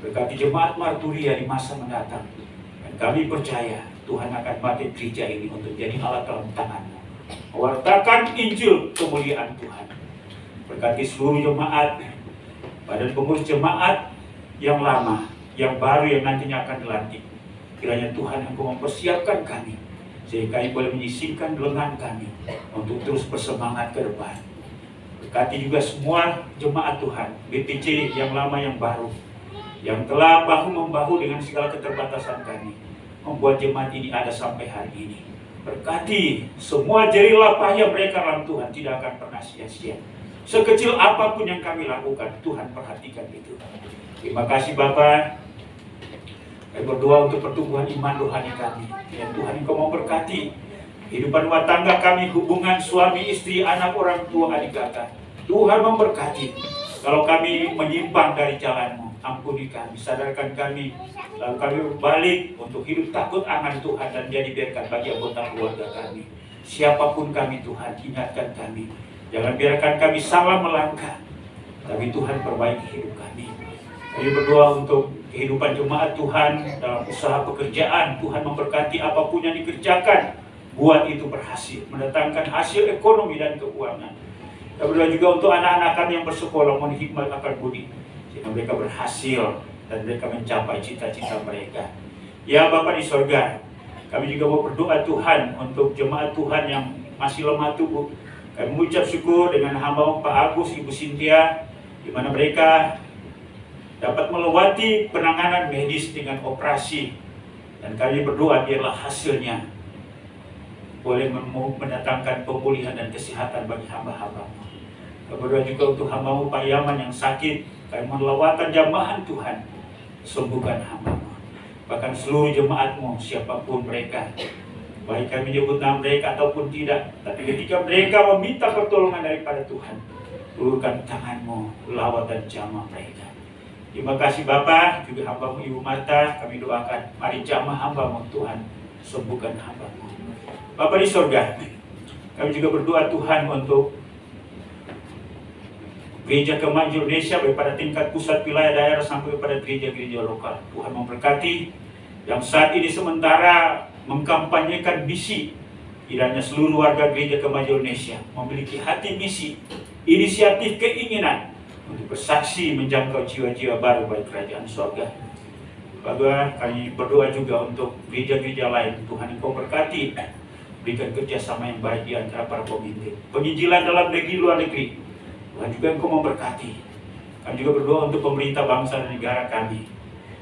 Berkati jemaat Marturia di masa mendatang. Dan kami percaya Tuhan akan pakai gereja ini untuk jadi alat dalam tangan-Mu, mewartakan Injil kemuliaan Tuhan. Berkati seluruh jemaat, badan pengurus jemaat yang lama, yang baru, yang nantinya akan dilantik. Kiranya Tuhan yang mempersiapkan kami, sehingga kami boleh menyisihkan lengan kami untuk terus bersemangat ke depan. Berkati juga semua jemaat Tuhan, BPC yang lama yang baru, yang telah bahu-membahu dengan segala keterbatasan kami, membuat jemaat ini ada sampai hari ini. Berkati semua jerih payah mereka dalam Tuhan tidak akan pernah sia-sia. Sekecil apapun yang kami lakukan, Tuhan perhatikan itu. Terima kasih Bapa. Kami berdoa untuk pertumbuhan iman rohani kami. Ya Tuhan, Engkau mau berkati kehidupan rumah tangga kami, hubungan suami istri, anak, orang tua, adik kakak. Tuhan memberkati. Kalau kami menyimpang dari jalan-Mu, ampuni kami, sadarkan kami. Lalu kami berbalik untuk hidup takut akan Tuhan dan jadi biarkan bagi anggota keluarga kami. Siapapun kami Tuhan, ingatkan kami. Jangan biarkan kami salah melangkah. Tapi Tuhan perbaiki hidup kami. Kami berdoa untuk kehidupan jemaat Tuhan dalam usaha pekerjaan. Tuhan memberkati apapun yang dikerjakan. Buat itu berhasil, mendatangkan hasil ekonomi dan keuangan. Kami berdoa juga untuk anak-anak kami yang bersekolah, mohon hikmat akal budi, sehingga mereka berhasil dan mereka mencapai cita-cita mereka. Ya Bapa di sorga, kami juga mau berdoa Tuhan untuk jemaat Tuhan yang masih lemah tubuh. Kami mengucap syukur dengan hamba Pak Agus, Ibu Cynthia, di mana mereka dapat melewati penanganan medis dengan operasi. Dan kami berdoa biarlah hasilnya boleh mendatangkan pemulihan dan kesehatan bagi hamba-hamba-Mu. Kami berdoa juga untuk hamba-Mu Pak Yaman yang sakit. Kami melawatan jamahan Tuhan, sembuhkan hamba-Mu. Bahkan seluruh jemaat-Mu, siapapun mereka, baik kami menyebut nama mereka ataupun tidak, tapi ketika mereka meminta pertolongan daripada Tuhan, ulurkan tangan-Mu, lawatan jamaah mereka. Terima kasih Bapa, juga hamba-Mu Ibu Marta, kami doakan, mari jamaah hamba-Mu Tuhan, sembuhkan hamba-Mu. Bapa di sorga, kami juga berdoa Tuhan untuk Gereja Kemajuan Indonesia, baik pada tingkat pusat, wilayah, daerah, sampai pada gereja-gereja lokal. Tuhan memberkati yang saat ini sementara mengkampanyekan misi. Kiranya seluruh warga Gereja Kemajuan Indonesia memiliki hati misi, inisiatif, keinginan untuk bersaksi menjangkau jiwa-jiwa baru bagi kerajaan surga. Bapak, kami berdoa juga untuk gereja-gereja lain. Tuhan Engkau berkati, berikan kerjasama yang baik di antara para pemimpin, penginjilan dalam negeri, luar negeri. Tuhan juga Engkau memberkati. Kami juga berdoa untuk pemerintah bangsa dan negara kami,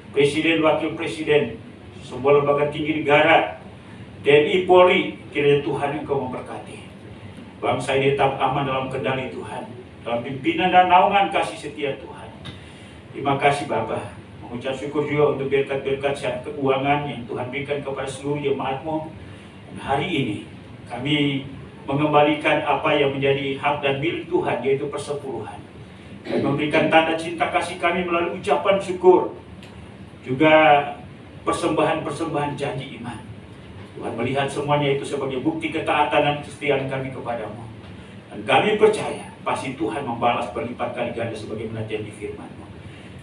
Presiden, Wakil Presiden, semua lembaga tinggi negara, TNI, Polri. Kiranya Tuhan Engkau memberkati. Bangsa ini tetap aman dalam kendali Tuhan. dalam pimpinan dan naungan kasih setia Tuhan. Terima kasih Bapa. Mengucap syukur juga untuk berkat-berkat sehat keuangan yang Tuhan berikan kepada seluruh jemaat-Mu. Dan hari ini kami mengembalikan apa yang menjadi hak dan milik Tuhan, yaitu persepuluhan. Dan memberikan tanda cinta kasih kami melalui ucapan syukur. Juga persembahan-persembahan janji iman. Tuhan melihat semuanya itu sebagai bukti ketaatan dan kesetiaan kami kepadamu. Dan kami percaya pasti Tuhan membalas berlipat kali ganda sebagaimana janji firman-Mu.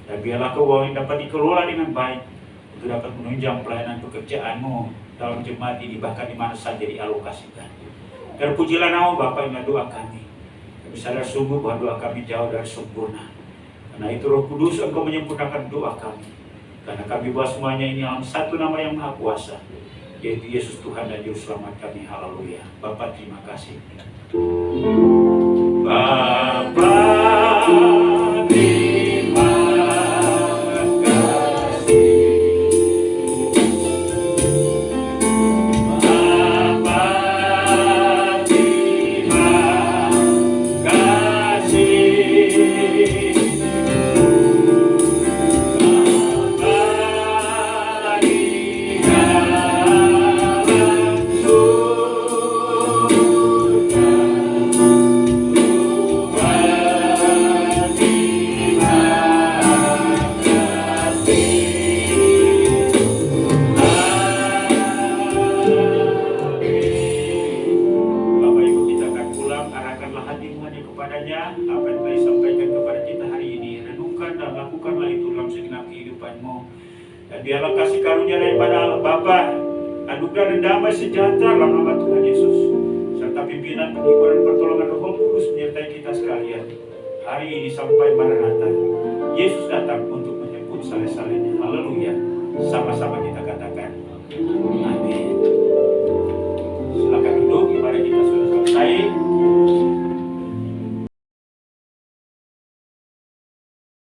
Dan biarlah keuangan dapat dikelola dengan baik untuk dapat menunjang pelayanan pekerjaan-Mu dalam jemaat ini, bahkan di mana saja dialokasikan. Terpujilah nama Bapa, inilah doa kami. Kami sadar sungguh bahwa doa kami jauh dari sempurna. Karena itu Roh Kudus, Engkau menyempurnakan doa kami. Karena kami bahwa semuanya ini dalam satu nama yang Maha Kuasa, yaitu Yesus Tuhan dan Juru Selamat kami. Haleluya. Bapa, terima kasih. Bapa, biarlah kasih karunia daripada Allah Bapa, anugerah dan damai sejahtera dalam nama Tuhan Yesus, serta pimpinan, penghiburan, pertolongan Roh Kudus menyertai kita sekalian hari ini sampai Maranatha. Yesus datang untuk menjemput saleh-salehnya. Haleluya. Sama-sama kita katakan.